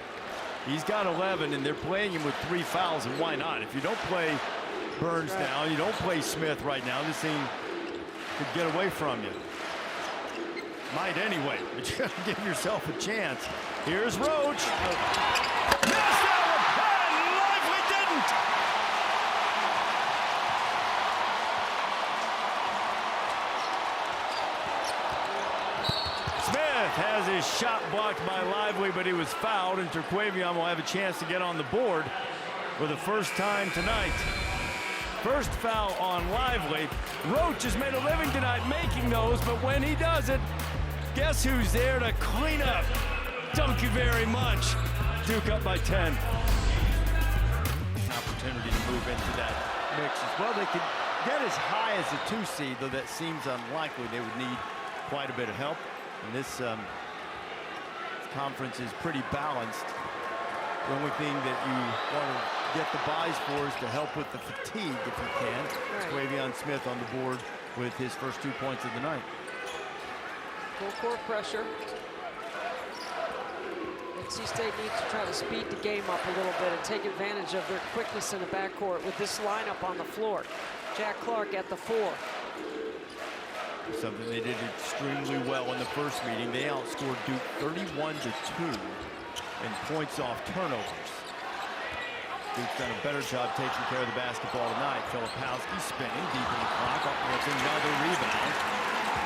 He's got 11, and they're playing him with 3 fouls, and why not? If you don't play Burns now, you don't play Smith right now, this thing could get away from you. Might anyway, but you gotta give yourself a chance. Here's Roach. Missed that one, and Lively didn't. Smith has his shot blocked by Lively, but he was fouled, and Terquavion will have a chance to get on the board for the first time tonight. First foul on Lively. Roach has made a living tonight making those, but when he does it, guess who's there to clean up? Thank you very much. Duke up by 10. An opportunity to move into that mix as well. They could get as high as a 2 seed, though that seems unlikely. They would need quite a bit of help. And this conference is pretty balanced. The only thing that you want to get the buys for is to help with the fatigue if you can. Terquavion Smith on the board with his first 2 points of the night. Full court pressure. NC State needs to try to speed the game up a little bit and take advantage of their quickness in the backcourt with this lineup on the floor. Jack Clark at the 4. Something they did extremely well in the first meeting. They outscored Duke 31-2 in points off turnovers. Duke's done a better job taking care of the basketball tonight. Filipowski spinning deep in the clock. That's another rebound.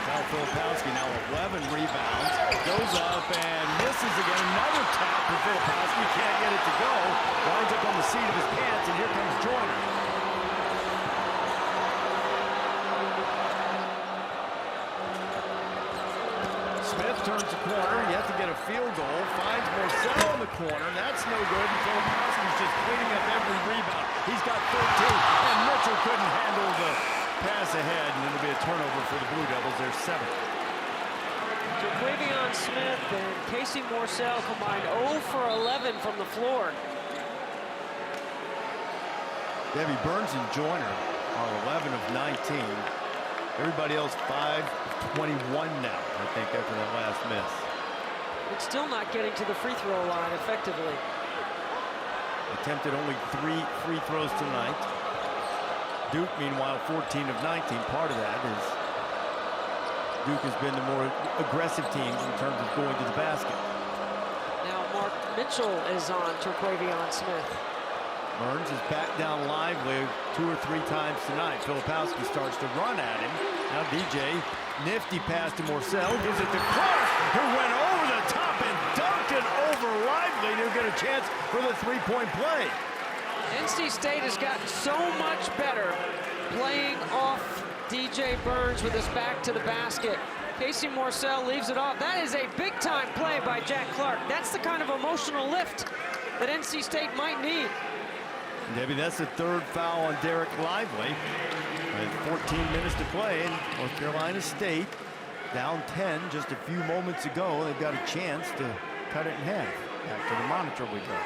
Kyle Filipowski now 11 rebounds. Goes up and misses again. Another tap for Filipowski. Can't get it to go. Winds up on the seat of his pants, and here comes Joiner. Smith turns the corner. He has to get a field goal. Finds Morcell in the corner. That's no good. And Filipowski's just cleaning up every rebound. He's got 13. And Mitchell couldn't handle the pass ahead. And it'll be a turnover for the Blue Devils. There's 7. Terquavion Smith and Casey Morcell combined 0 for 11 from the floor. Debbie Burns and Joiner are 11 of 19. Everybody else 5 of 21 now, I think, after that last miss. It's still not getting to the free throw line effectively. Attempted only 3 free throws tonight. Duke, meanwhile, 14 of 19. Part of that is Duke has been the more aggressive team in terms of going to the basket. Now Mark Mitchell is on Terquavion Smith. Burns is back down lively 2 or 3 times tonight. Filipowski starts to run at him. Now DJ, nifty pass to Morcell, gives it to Clark, who went over the top and dunked it over Lively to get a chance for the 3-point play. NC State has gotten so much better playing off DJ Burns with his back to the basket. Casey Morcell leaves it off. That is a big-time play by Jack Clark. That's the kind of emotional lift that NC State might need. Debbie, that's the 3rd foul on Derek Lively. With 14 minutes to play, and North Carolina State down 10 just a few moments ago. They've got a chance to cut it in half. Back to the monitor we go.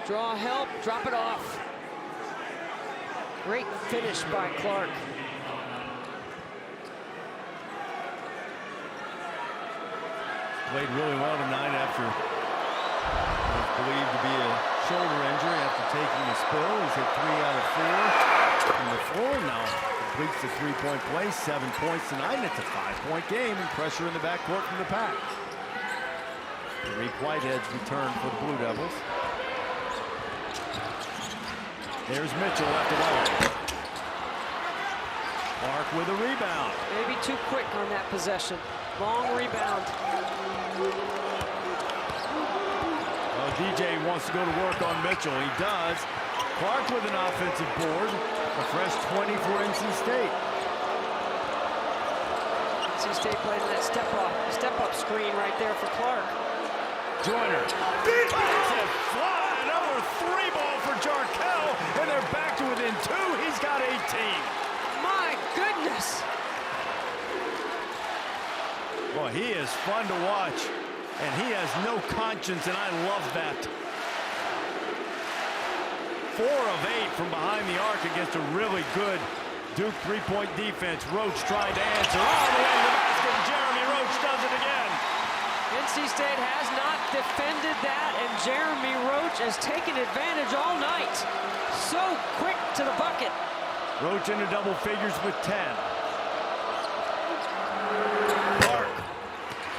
Draw help, drop it off. Great finish by Clark. Played really well tonight after what was believed to be a shoulder injury after taking a spill. He's hit 3 out of 4 from the floor. Now completes the 3-point play, 7 points tonight, and it's a 5-point game, and pressure in the backcourt from the Pack. Tariq Whitehead's return for the Blue Devils. There's Mitchell left alone. Clark with a rebound. Maybe too quick on that possession. Long rebound. Well, DJ wants to go to work on Mitchell. He does. Clark with an offensive board. A fresh 20 for NC State. NC State playing that step-up screen right there for Clark. Joiner. Deep it fly. Another 3 ball for Jarkel. And they're back to within 2. He's got 18. My goodness. Well, he is fun to watch, and he has no conscience, and I love that. 4 of 8 from behind the arc against a really good Duke 3-point defense. Roach trying to answer all the way to the basket, and Jeremy Roach does it again. NC State has not defended that, and Jeremy Roach has taken advantage all night. So quick to the bucket. Roach into double figures with 10.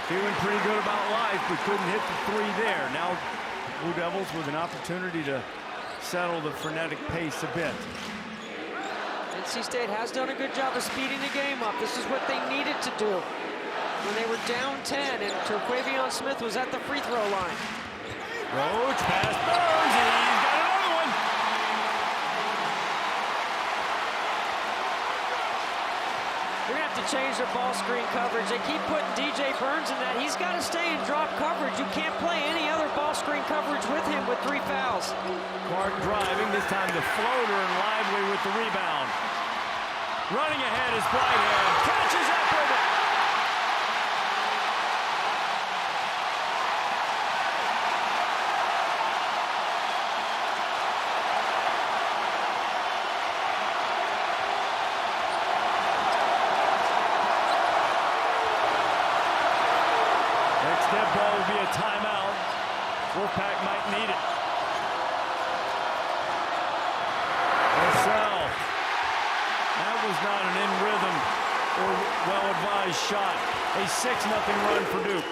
Feeling pretty good about life, but couldn't hit the 3 there. Now Blue Devils with an opportunity to settle the frenetic pace a bit. NC State has done a good job of speeding the game up. This is what they needed to do when they were down 10 and Terquavion Smith was at the free throw line. Roach pass Burns, and he's got another one. They're gonna have to change their ball screen coverage. They keep putting DJ Burns in that. He's got to stay in drop coverage. You can't play any other ball screen coverage with him with 3 fouls. Clark driving, this time the floater, and Lively with the rebound. Running ahead is Whitehead. Catches up with it. That ball will be a timeout. Wolfpack might need it. Morcell. That was not an in-rhythm or well-advised shot. A 6-0 run for Duke.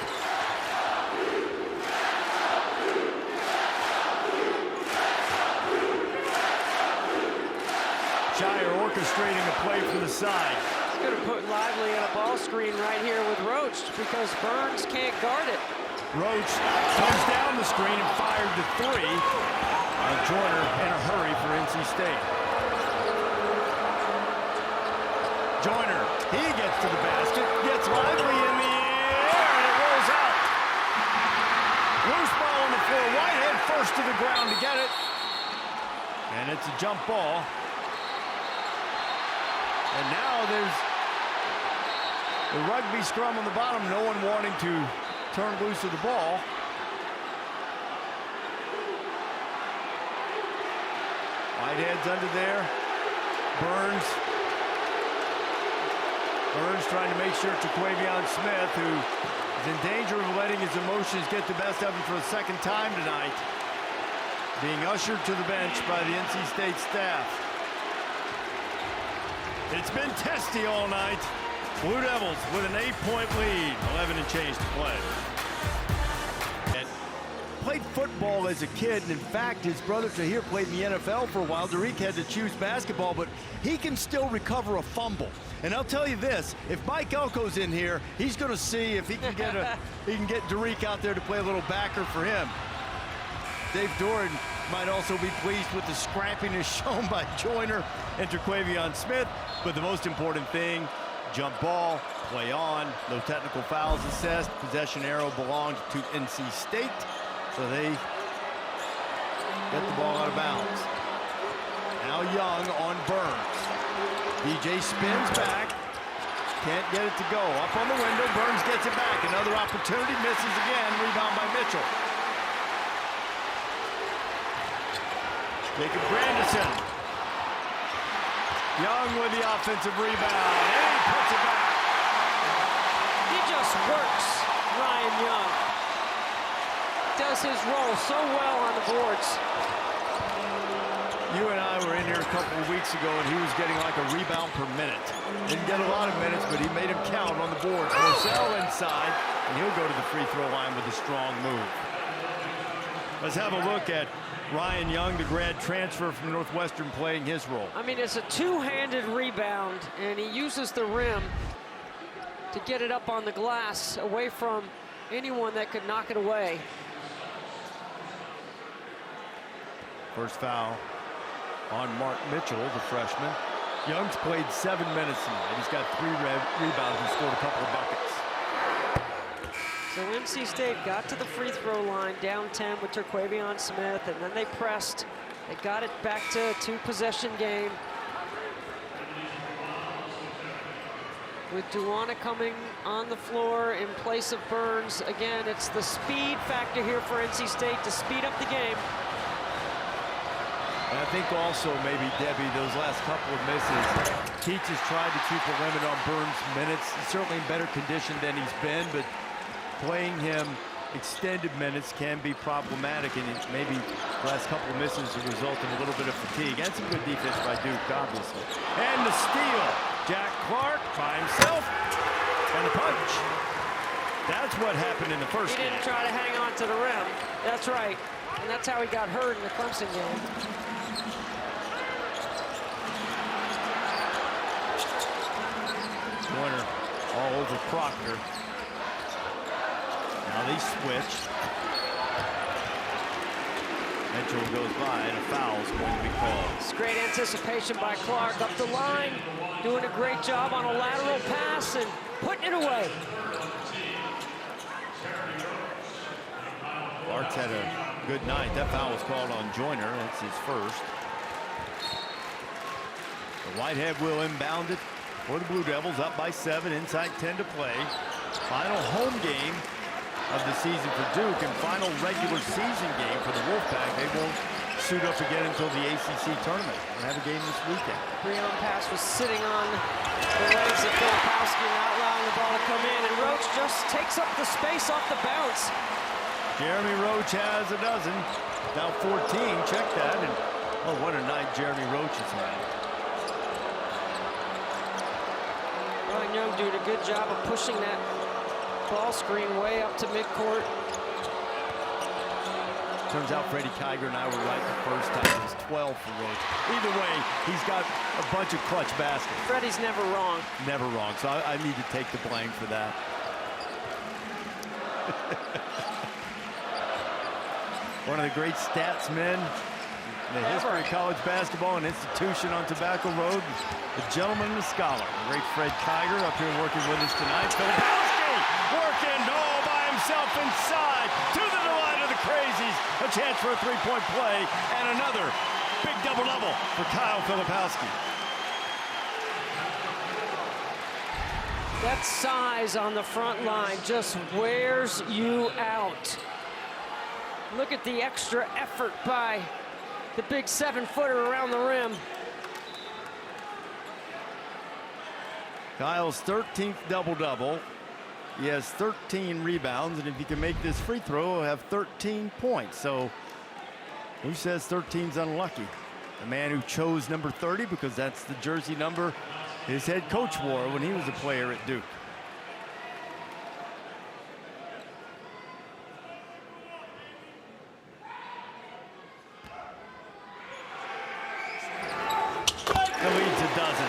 Shire orchestrating a play from the side. He's going to put Lively in a ball screen right here with Roach because Burns can't guard it. Roach comes down the screen and fired the 3. Joiner in a hurry for NC State. Joiner, he gets to the basket, gets Lively in the air, and it rolls out. Loose ball on the floor. Whitehead first to the ground to get it. And it's a jump ball. And now there's the rugby scrum on the bottom, no one wanting to turn loose of the ball. Whitehead's under there. Burns trying to make sure Terquavion Smith, who is in danger of letting his emotions get the best of him for a second time tonight, being ushered to the bench by the NC State staff. It's been testy all night. Blue Devils with an 8-point lead, 11 and change to play. played football as a kid, and in fact, his brother Tahir played in the NFL for a while. Tariq had to choose basketball, but he can still recover a fumble. And I'll tell you this, if Mike Elko's in here, he's going to see if he can get Tariq out there to play a little backer for him. Dave Doran might also be pleased with the scrappiness shown by Joiner and Terquavion Smith, but the most important thing, jump ball, play on, no technical fouls assessed, possession arrow belongs to NC State, so they get the ball out of bounds. Now Young on Burns. DJ spins back, can't get it to go. Up on the window, Burns gets it back. Another opportunity, misses again, rebound by Mitchell. Jacob Grandison. Young with the offensive rebound, and he puts it back. He just works, Ryan Young. Does his role so well on the boards. You and I were in here a couple of weeks ago, and he was getting like a rebound per minute. Didn't get a lot of minutes, but he made him count on the boards. Moselle inside, and he'll go to the free throw line with a strong move. Let's have a look at Ryan Young, the grad transfer from Northwestern, playing his role. I mean, it's a two-handed rebound, and he uses the rim to get it up on the glass away from anyone that could knock it away. First foul on Mark Mitchell, the freshman. Young's played 7 minutes tonight. He's got 3 rebounds and scored a couple of buckets. So NC State got to the free throw line, down 10 with Terquavion Smith, and then they pressed. They got it back to a 2-possession game. With Duana coming on the floor in place of Burns. Again, it's the speed factor here for NC State to speed up the game. And I think also maybe, Debbie, those last couple of misses, Keach has tried to keep a limit on Burns' minutes. He's certainly in better condition than he's been, but playing him extended minutes can be problematic, and maybe the last couple of misses have resulted in a little bit of fatigue. And some good defense by Duke, obviously. And the steal. Jack Clark by himself. And the punch. That's what happened in the first game. He didn't try to hang on to the rim. That's right. And that's how he got hurt in the Clemson game. Joiner all over Procter. Now they switch. Mitchell goes by, and a foul is going to be called. It's great anticipation by Clark up the line, doing a great job on a lateral pass and putting it away. Clark's had a good night. That foul was called on Joiner. That's his first. The Whitehead will inbound it for the Blue Devils, up by 7, inside 10 to play. Final home game of the season for Duke, and final regular season game for the Wolfpack. They won't suit up again until the ACC tournament. We'll have a game this weekend. Breon pass was sitting on the legs of Filipowski, not allowing the ball to come in, and Roach just takes up the space off the bounce. Jeremy Roach has a dozen. Now 14, check that, and oh, what a night Jeremy Roach has had. Ryan Young doing a good job of pushing that ball screen way up to midcourt. Turns out Freddie Kiger and I were right the first time. It was 12 for Roach. Either way, he's got a bunch of clutch baskets. Freddie's never wrong. Never wrong, so I need to take the blame for that. One of the great stats men in the history of college basketball, an institution on Tobacco Road, the gentleman and the scholar, the great Fred Kiger, up here working with us tonight. Filipowski working all by himself inside, to the delight of the crazies. A chance for a three-point play, and another big double-double for Kyle Filipowski. That size on the front line just wears you out. Look at the extra effort by the big 7-footer around the rim. Kyle's 13th double-double. He has 13 rebounds, and if he can make this free throw, he'll have 13 points. So who says 13's unlucky? The man who chose number 30 because that's the jersey number his head coach wore when he was a player at Duke. dozen.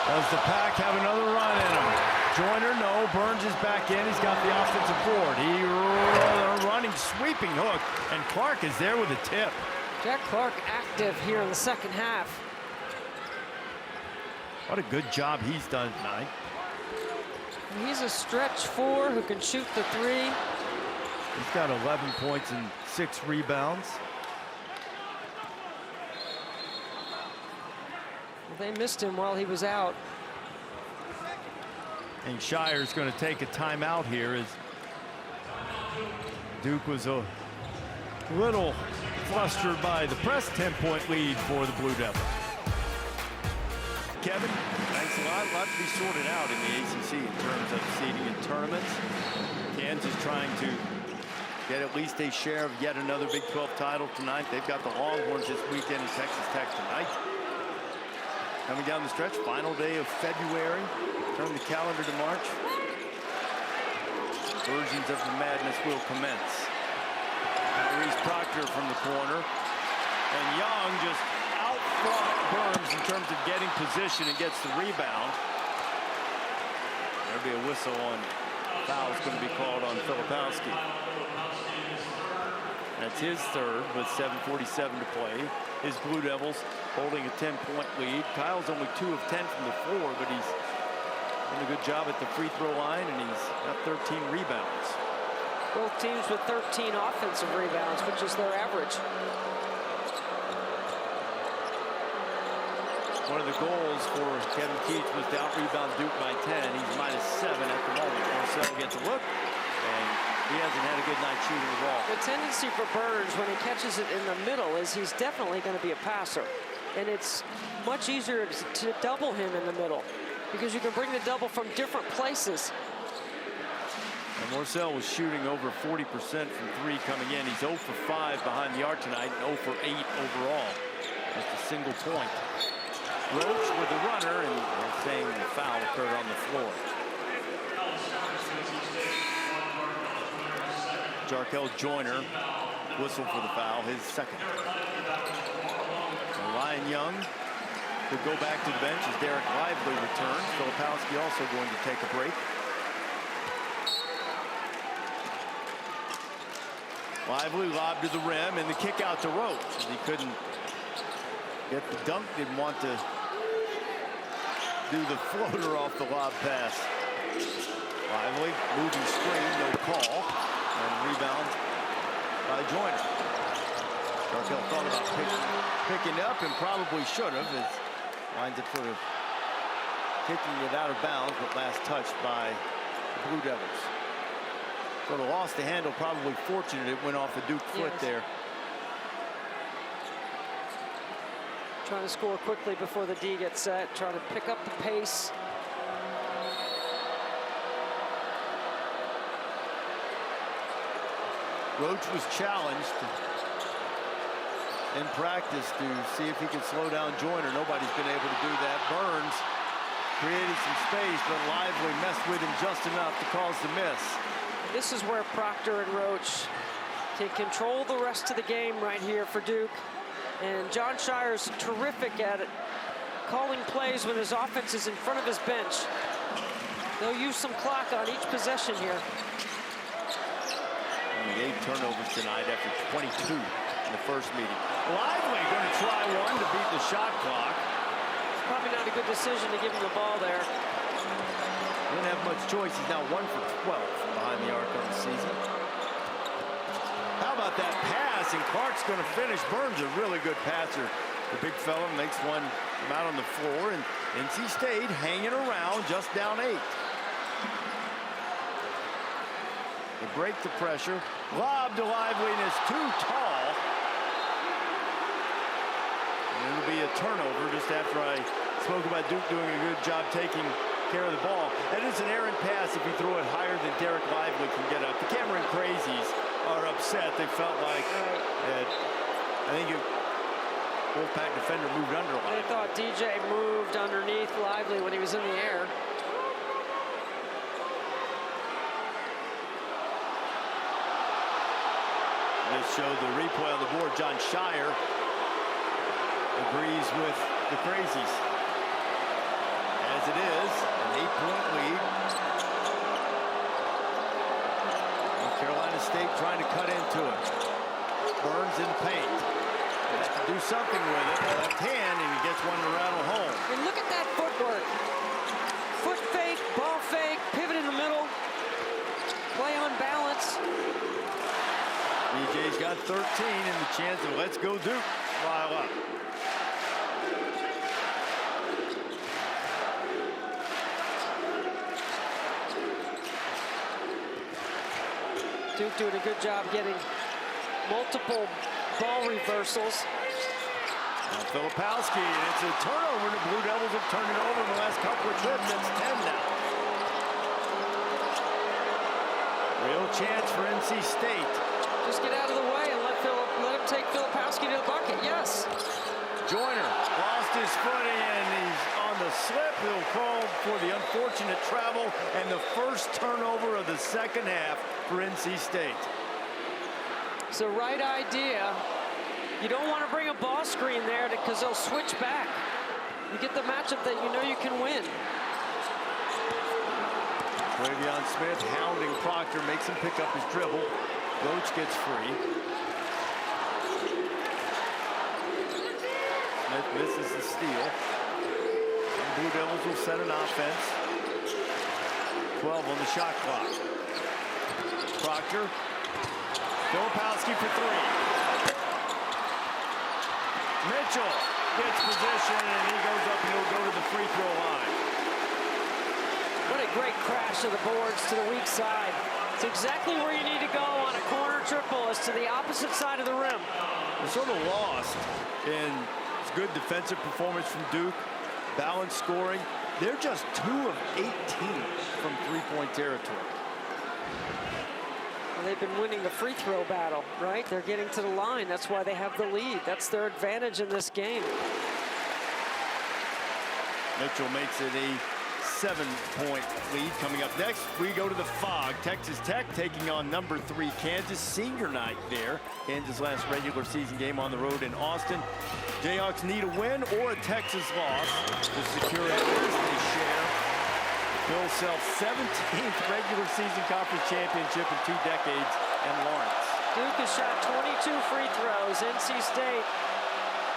Does the Pack have another run in him? Joiner, no. Burns is back in. He's got the offensive board. He running, sweeping hook, and Clark is there with a tip. Jack Clark active here in the second half. What a good job he's done tonight. He's a stretch four who can shoot the three. He's got 11 points and 6 rebounds. They missed him while he was out. And Shire's going to take a timeout here as Duke was a little flustered by the press. 10-point lead for the Blue Devils. Kevin, thanks a lot. A lot to be sorted out in the ACC in terms of seeding in tournaments. Kansas trying to get at least a share of yet another Big 12 title tonight. They've got the Longhorns this weekend and Texas Tech tonight. Coming down the stretch, final day of February. Turn the calendar to March. Versions of the madness will commence. Tyrese Procter from the corner. And Young just out-front Burns in terms of getting position and gets the rebound. There'll be a whistle on foul's going to be called on Filipowski. That's his third with 7:47 to play. His Blue Devils holding a 10-point lead. Kyle's only 2 of 10 from the floor, but he's done a good job at the free throw line, and he's got 13 rebounds. Both teams with 13 offensive rebounds, which is their average. One of the goals for Kevin Keats was to out-rebound Duke by 10. He's -7 at the moment. Marcel gets a look, and he hasn't had a good night shooting the ball. The tendency for Burns when he catches it in the middle is he's definitely going to be a passer. And it's much easier to double him in the middle because you can bring the double from different places. And Marcel was shooting over 40% from 3 coming in. He's 0 for 5 behind the arc tonight and 0 for 8 overall. Just a single point. Roach with the runner, and they're saying the foul occurred on the floor. Jarkel Joiner whistled for the foul, his second. And Ryan Young could go back to the bench as Derek Lively returns. Filipowski also going to take a break. Lively lobbed to the rim, and the kick out to Roach as he couldn't get the dunk, didn't want to do the floater off the lob pass. Lively, moving screen, no call, and rebound by Joiner. Jarkel thought about picking up and probably should have. It winds up sort of kicking it out of bounds, but last touched by the Blue Devils. Sort of lost the handle, probably fortunate it went off a Duke foot there. Trying to score quickly before the D gets set, trying to pick up the pace. Roach was challenged in practice to see if he could slow down Joiner. Nobody's been able to do that. Burns created some space, but Lively messed with him just enough to cause the miss. This is where Procter and Roach can control the rest of the game right here for Duke. And John Shire's terrific at it, calling plays when his offense is in front of his bench. They'll use some clock on each possession here. Only 8 turnovers tonight after 22 in the first meeting. Lively going to try one to beat the shot clock. Probably not a good decision to give him the ball there. Didn't have much choice. He's now 1 for 12 from behind the arc on the season. How about that pass? And Clark's going to finish. Burns a really good passer. The big fella makes one come out on the floor, and NC State hanging around just down 8. They break the pressure. Lob to Lively, and it's too tall. And it'll be a turnover just after I spoke about Duke doing a good job taking care of the ball. That is an errant pass if you throw it higher than Derek Lively can get up. The Cameron Crazies are upset. They felt like I think Wolfpack defender moved under Lively. They thought DJ moved underneath Lively when he was in the air. Let's show the replay on the board. John Shire agrees with the Crazies. As it is, an 8-point lead. And Carolina State trying to cut into it. Burns in the paint. Has to do something with it. Left hand, and he gets one to rattle home. And look at that footwork. Foot fake, ball fake, pivot in the middle. Play on balance. BJ's got 13 and the chance of let's go Duke while up. Duke doing a good job getting multiple ball reversals. Now Filipowski, and it's a turnover. The Blue Devils have turned it over in the last couple of trips. It's 10 now. Real chance for NC State. Just get out of the way and let him take Filipowski to the bucket. Yes. Joiner lost his footing and he's on the slip. He'll call for the unfortunate travel and the first turnover of the second half for NC State. It's the right idea. You don't want to bring a ball screen there because they'll switch back. You get the matchup that you know you can win. Travion Smith hounding Procter, makes him pick up his dribble. Roach gets free. Smith misses the steal. And Blue Devils will set an offense. 12 on the shot clock. Procter. Filipowski for three. Mitchell gets position and he goes up and he'll go to the free throw line. What a great crash of the boards to the weak side. It's exactly where you need to go on a corner triple, is to the opposite side of the rim. They're sort of lost in good defensive performance from Duke, balanced scoring. They're just 2 of 18 from three-point territory. Well, they've been winning the free throw battle, right? They're getting to the line. That's why they have the lead. That's their advantage in this game. Mitchell makes it a 7-point lead. Coming up next, we go to the Fog. Texas Tech taking on number 3 Kansas. Senior night there. Kansas' last regular season game on the road in Austin. Jayhawks need a win or a Texas loss to secure a Thursday share. Bill Self 17th regular season conference championship in 2 decades, and Lawrence. Duke has shot 22 free throws. NC State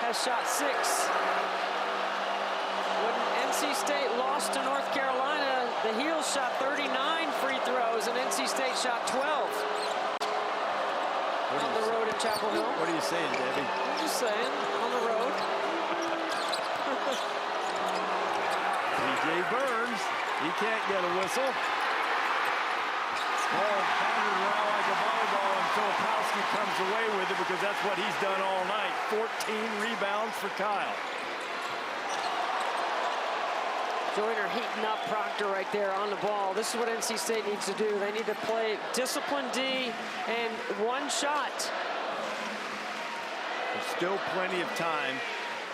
has shot 6. When NC State lost to North Carolina, the Heels shot 39 free throws, and NC State shot 12 on the road in Chapel Hill. What are you saying, Debbie? I'm just saying, on the road. DJ Burns, he can't get a whistle. Ball battered around like a volleyball, and Filipowski comes away with it because that's what he's done all night. 14 rebounds for Kyle. Joiner heating up Procter right there on the ball. This is what NC State needs to do. They need to play disciplined D and one shot. There's still plenty of time,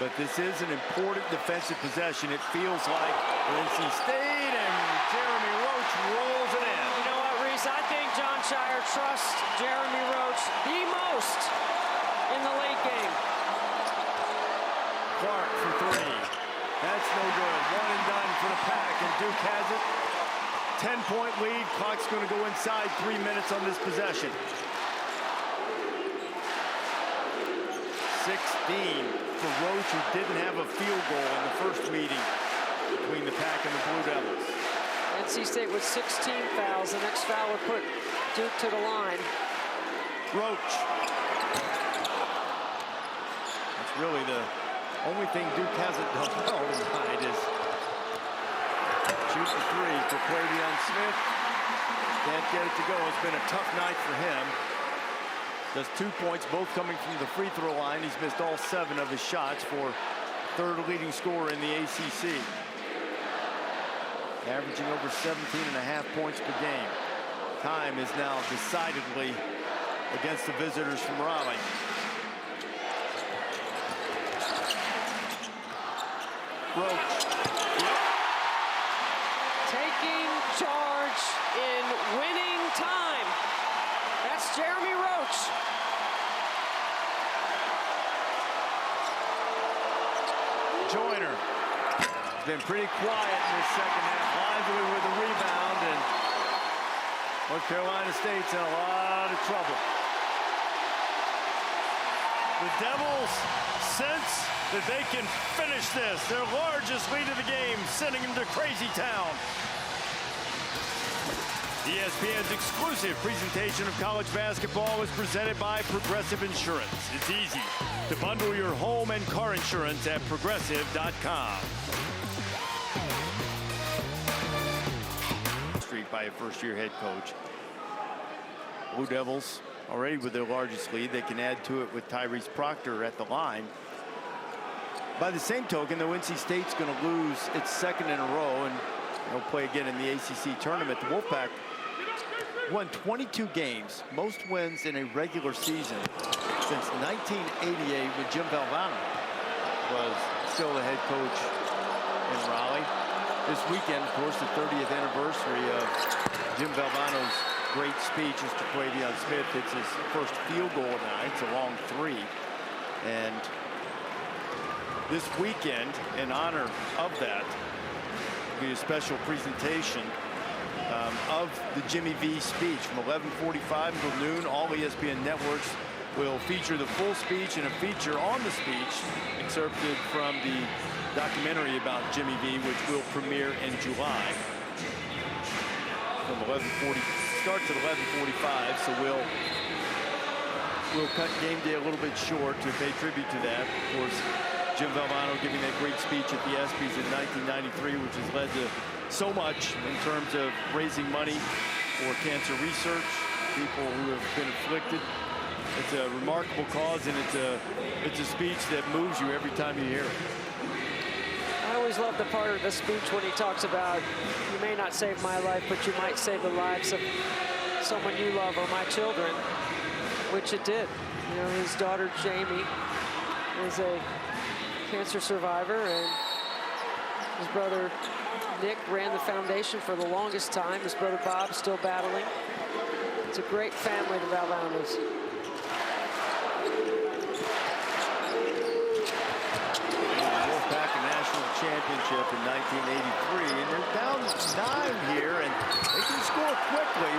but this is an important defensive possession. It feels like for NC State, and Jeremy Roach rolls it in. You know what, Reese? I think John Shire trusts Jeremy Roach the most in the late game. Clark for 3. That's no good. 1 and done for the Pack, and Duke has it. 10-point lead. Clock's going to go inside 3 minutes on this possession. 16 for Roach, who didn't have a field goal in the first meeting between the Pack and the Blue Devils. NC State with 16 fouls. The next foul would put Duke to the line. Roach. That's really the only thing Duke hasn't done well tonight is shoot the 3 for Travion Smith. Can't get it to go. It's been a tough night for him. Does 2 points, both coming from the free throw line. He's missed all 7 of his shots for 3rd leading scorer in the ACC. Averaging over 17.5 points per game. Time is now decidedly against the visitors from Raleigh. Roach. Yep. Taking charge in winning time. That's Jeremy Roach. It's been pretty quiet in the second half. Lively with the rebound, and North Carolina State's in a lot of trouble. The Devils sense that they can finish this. Their largest lead of the game, sending them to crazy town. ESPN's exclusive presentation of college basketball is presented by Progressive Insurance. It's easy to bundle your home and car insurance at progressive.com. Streak by a first-year head coach. Blue Devils already with their largest lead. They can add to it with Tyrese Procter at the line. By the same token, though, NC State's going to lose its second in a row, and they'll play again in the ACC tournament. The Wolfpack won 22 games, most wins in a regular season since 1988 when Jim Valvano was still the head coach in Raleigh. This weekend, of course, the 30th anniversary of Jim Valvano's great speech as Terquavion Smith hits his first field goal of the night. It's a long three. And this weekend, in honor of that, will be a special presentation of the Jimmy V speech from 11:45 until noon. All ESPN networks will feature the full speech and a feature on the speech excerpted from the documentary about Jimmy V, which will premiere in July. From 11:40, starts at 11:45, so we'll cut game day a little bit short to pay tribute to that. Of course, Jim Valvano giving that great speech at the ESPYs in 1993, which has led to so much in terms of raising money for cancer research, people who have been afflicted. It's a remarkable cause, and it's a speech that moves you every time you hear it. I always love the part of the speech when he talks about, you may not save my life, but you might save the lives of someone you love or my children, which it did. You know, his daughter Jamie is a cancer survivor, and his brother Nick ran the foundation for the longest time. His brother Bob's still battling. It's a great family, the Valvanos. Wolfpack a national championship in 1983, and they're down 9 here, and they can score quickly.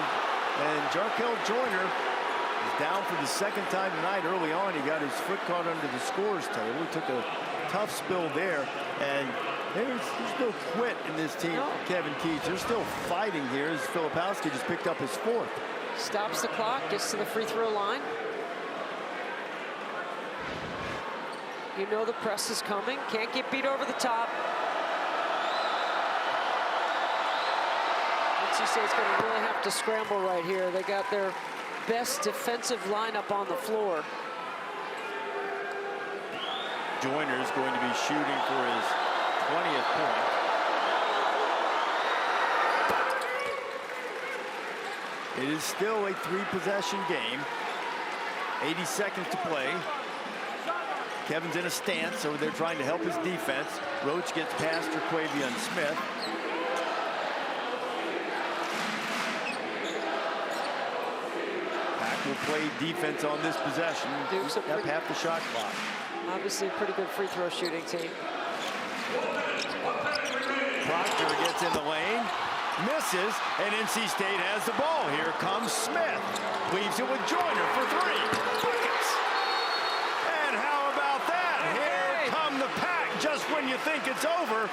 And Jarkel Joiner is down for the second time tonight. Early on, he got his foot caught under the scorer's table. He took a tough spill there, and there's no quit in this team. No. Kevin Keats, they're still fighting here as Filipowski just picked up his 4th. Stops the clock, gets to the free throw line. You know the press is coming. Can't get beat over the top. NC State's going to really have to scramble right here. They got their best defensive lineup on the floor. Joiner is going to be shooting for his 20th point. It is still a 3-possession game. 80 seconds to play. Kevin's in a stance over there trying to help his defense. Roach gets past Terquavion Smith. Pack will play defense on this possession. Duke's up half the shot clock. Obviously a pretty good free throw shooting team. Procter gets in the lane, misses, and NC State has the ball. Here comes Smith. Leaves it with Joiner for 3. Buckets. And how about that? Here come the Pack. Just when you think it's over,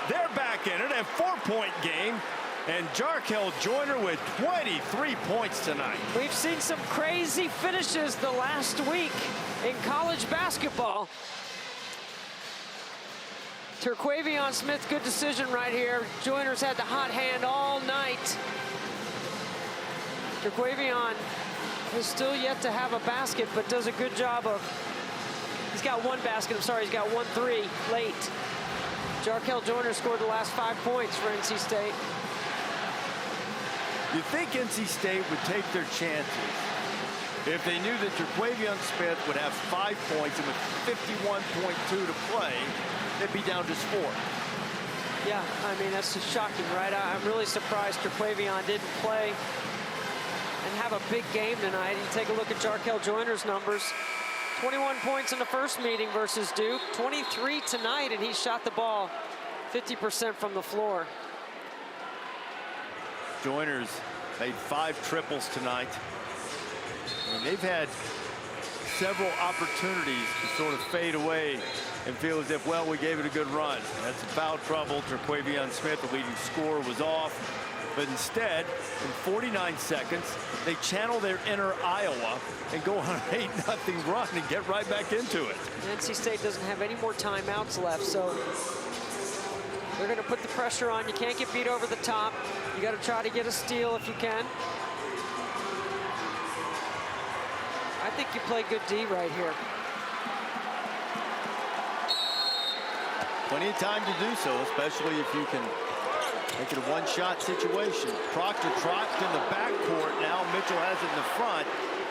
they're back in it. A 4-point game. And Jarkel Joiner with 23 points tonight. We've seen some crazy finishes the last week in college basketball. Terquavion Smith, good decision right here. Joiner's had the hot hand all night. Terquavion has still yet to have a basket, but does a good job of, he's got 1 basket, I'm sorry, he's got 1 3 late. Jarkel Joiner scored the last 5 points for NC State. You think NC State would take their chances if they knew that Terquavion Smith would have 5 points and with 51.2 to play, they'd be down just 4. Yeah, I mean, that's just shocking, right? I'm really surprised Terquavion didn't play and have a big game tonight. You take a look at Jarkel Joiner's numbers. 21 points in the first meeting versus Duke, 23 tonight, and he shot the ball 50% from the floor. Joiner's made 5 triples tonight. I mean, they've had several opportunities to sort of fade away and feel as if, well, we gave it a good run. Had some foul trouble. Terquavion Smith, the leading scorer, was off. But instead, in 49 seconds, they channel their inner Iowa and go on an 8-0 run and get right back into it. NC State doesn't have any more timeouts left, so they're going to put the pressure on. You can't get beat over the top. You got to try to get a steal if you can. I think you play good D right here. Plenty of time to do so, especially if you can make it a one-shot situation. Procter dropped in the backcourt. Now Mitchell has it in the front.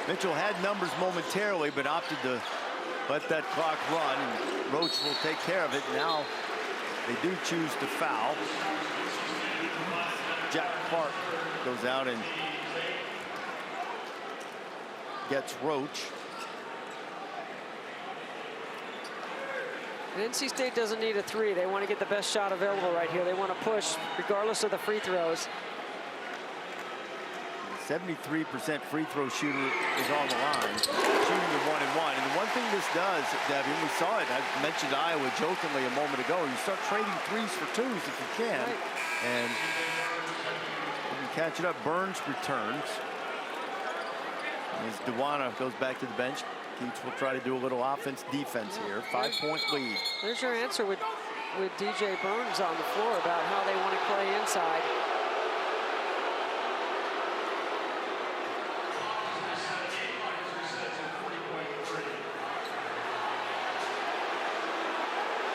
Mitchell had numbers momentarily, but opted to let that clock run. And Roach will take care of it. Now they do choose to foul. Jack Clark goes out and gets Roach. And NC State doesn't need a 3. They want to get the best shot available right here. They want to push regardless of the free throws. 73% free throw shooter is on the line, shooting the 1-and-1. And the one thing this does, Debbie, we saw it, I mentioned Iowa jokingly a moment ago, you start trading 3s for 2s if you can. Right. And you can catch it up. Burns returns. As Dewana goes back to the bench, Keats will try to do a little offense-defense here. 5-point lead. There's your answer with DJ Burns on the floor about how they want to play inside.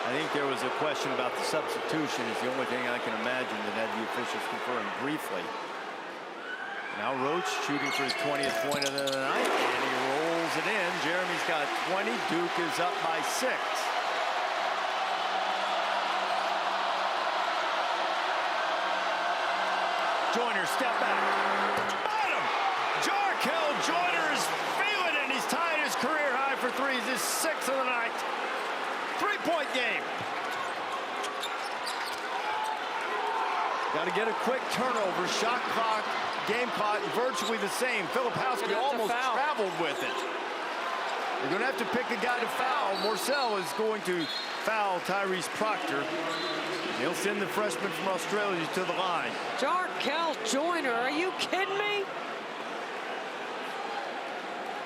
I think there was a question about the substitution. Is the only thing I can imagine that had the officials confirmed briefly. Now Roach shooting for his 20th point of the night, and he rolls it in. Jeremy's got 20. Duke is up by 6. Joiner, step back. Bottom! Jarkel Joiner is feeling it. He's tied his career high for 3s. His 6th of the night. 3-point game. Got to get a quick turnover. Shot clock, game clock, virtually the same. Filipowski almost traveled with it. They're going to have to pick a guy to foul. Morcell is going to foul Tyrese Procter. He'll send the freshman from Australia to the line. Jarkel Joiner, are you kidding me?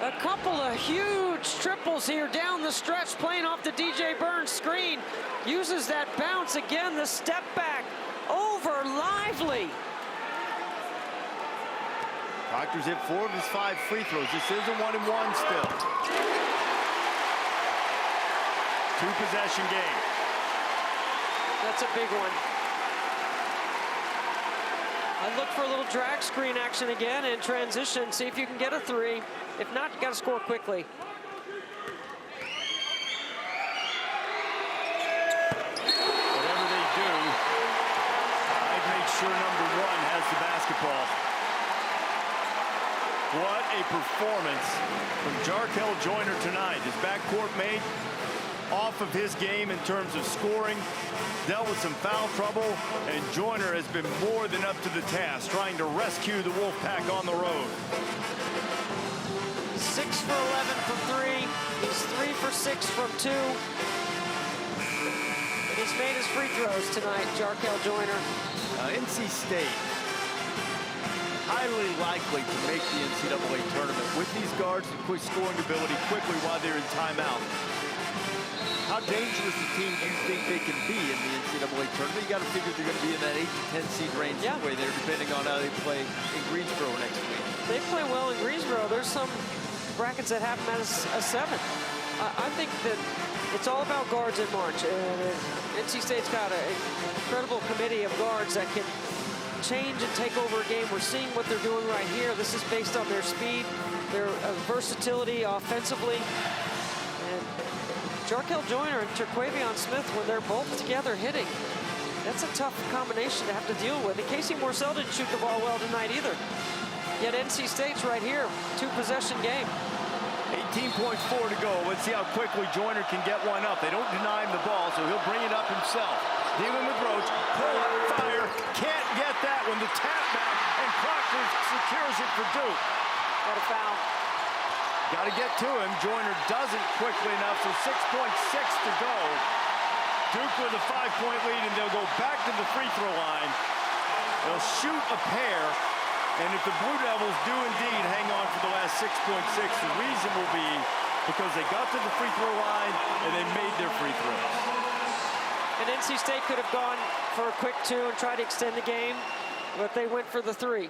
A couple of huge triples here down the stretch, playing off the DJ Burns screen. Uses that bounce again, the step back over Lively. Procter's hit 4 of his 5 free throws. This is a 1-and-1 still. 2-possession game. That's a big one. I look for a little drag screen action again in transition. See if you can get a 3. If not, you got to score quickly. Whatever they do, I'd make sure number 1 has the basketball. What a performance from Jarkel Joiner tonight. His backcourt mate off of his game in terms of scoring, dealt with some foul trouble, and Joiner has been more than up to the task, trying to rescue the Wolfpack on the road. 6 for 11 from 3. He's 3 for 6 from 2. And he's made his free throws tonight, Jarkel Joiner. NC State, highly likely to make the NCAA tournament with these guards and quick scoring ability quickly while they're in timeout. How dangerous a team do you think they can be in the NCAA tournament? You got to figure they're going to be in that 8 to 10 seed range anyway there, depending on how they play in Greensboro next week. They play well in Greensboro. There's some brackets that have them as a 7. I think that it's all about guards in March. NC State's got an incredible committee of guards that can change and take over a game. We're seeing what they're doing right here. This is based on their speed, their versatility offensively. And Jarkel Joiner and Terquavion Smith, when they're both together hitting, that's a tough combination to have to deal with. And Casey Morcell didn't shoot the ball well tonight either. Yet NC State's right here, 2-possession game. 18.4 to go. Let's see how quickly Joiner can get one up. They don't deny him the ball, so he'll bring it up himself. dealing with Roach. Pull up, fire. Can't get that one. The tap back, and Procter secures it for Duke. Got a foul. Got to get to him. Joiner doesn't quickly enough, so 6.6 to go. Duke with a 5-point lead, and they'll go back to the free throw line. They'll shoot a pair, and if the Blue Devils do indeed hang on for the last 6.6, the reason will be because they got to the free throw line and they made their free throws. And NC State could have gone for a quick 2 and tried to extend the game, but they went for the 3.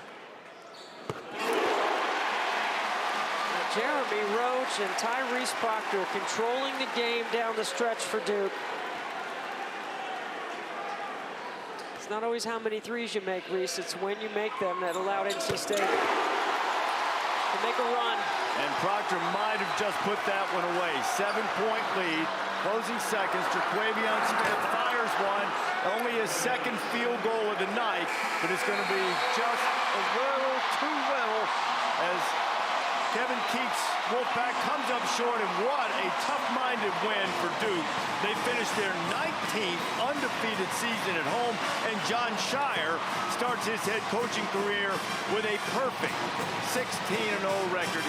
Jeremy Roach and Tyrese Procter controlling the game down the stretch for Duke. It's not always how many threes you make, Reese. It's when you make them that allowed NC State to make a run. And Procter might have just put that one away. 7-point lead. Closing seconds. Jarkel Smith fires one. Only his second field goal of the night, but it's going to be just a little too little as Kevin Keats' Wolfpack comes up short, and what a tough-minded win for Duke. They finished their 19th undefeated season at home, and John Shire starts his head coaching career with a perfect 16-0 record.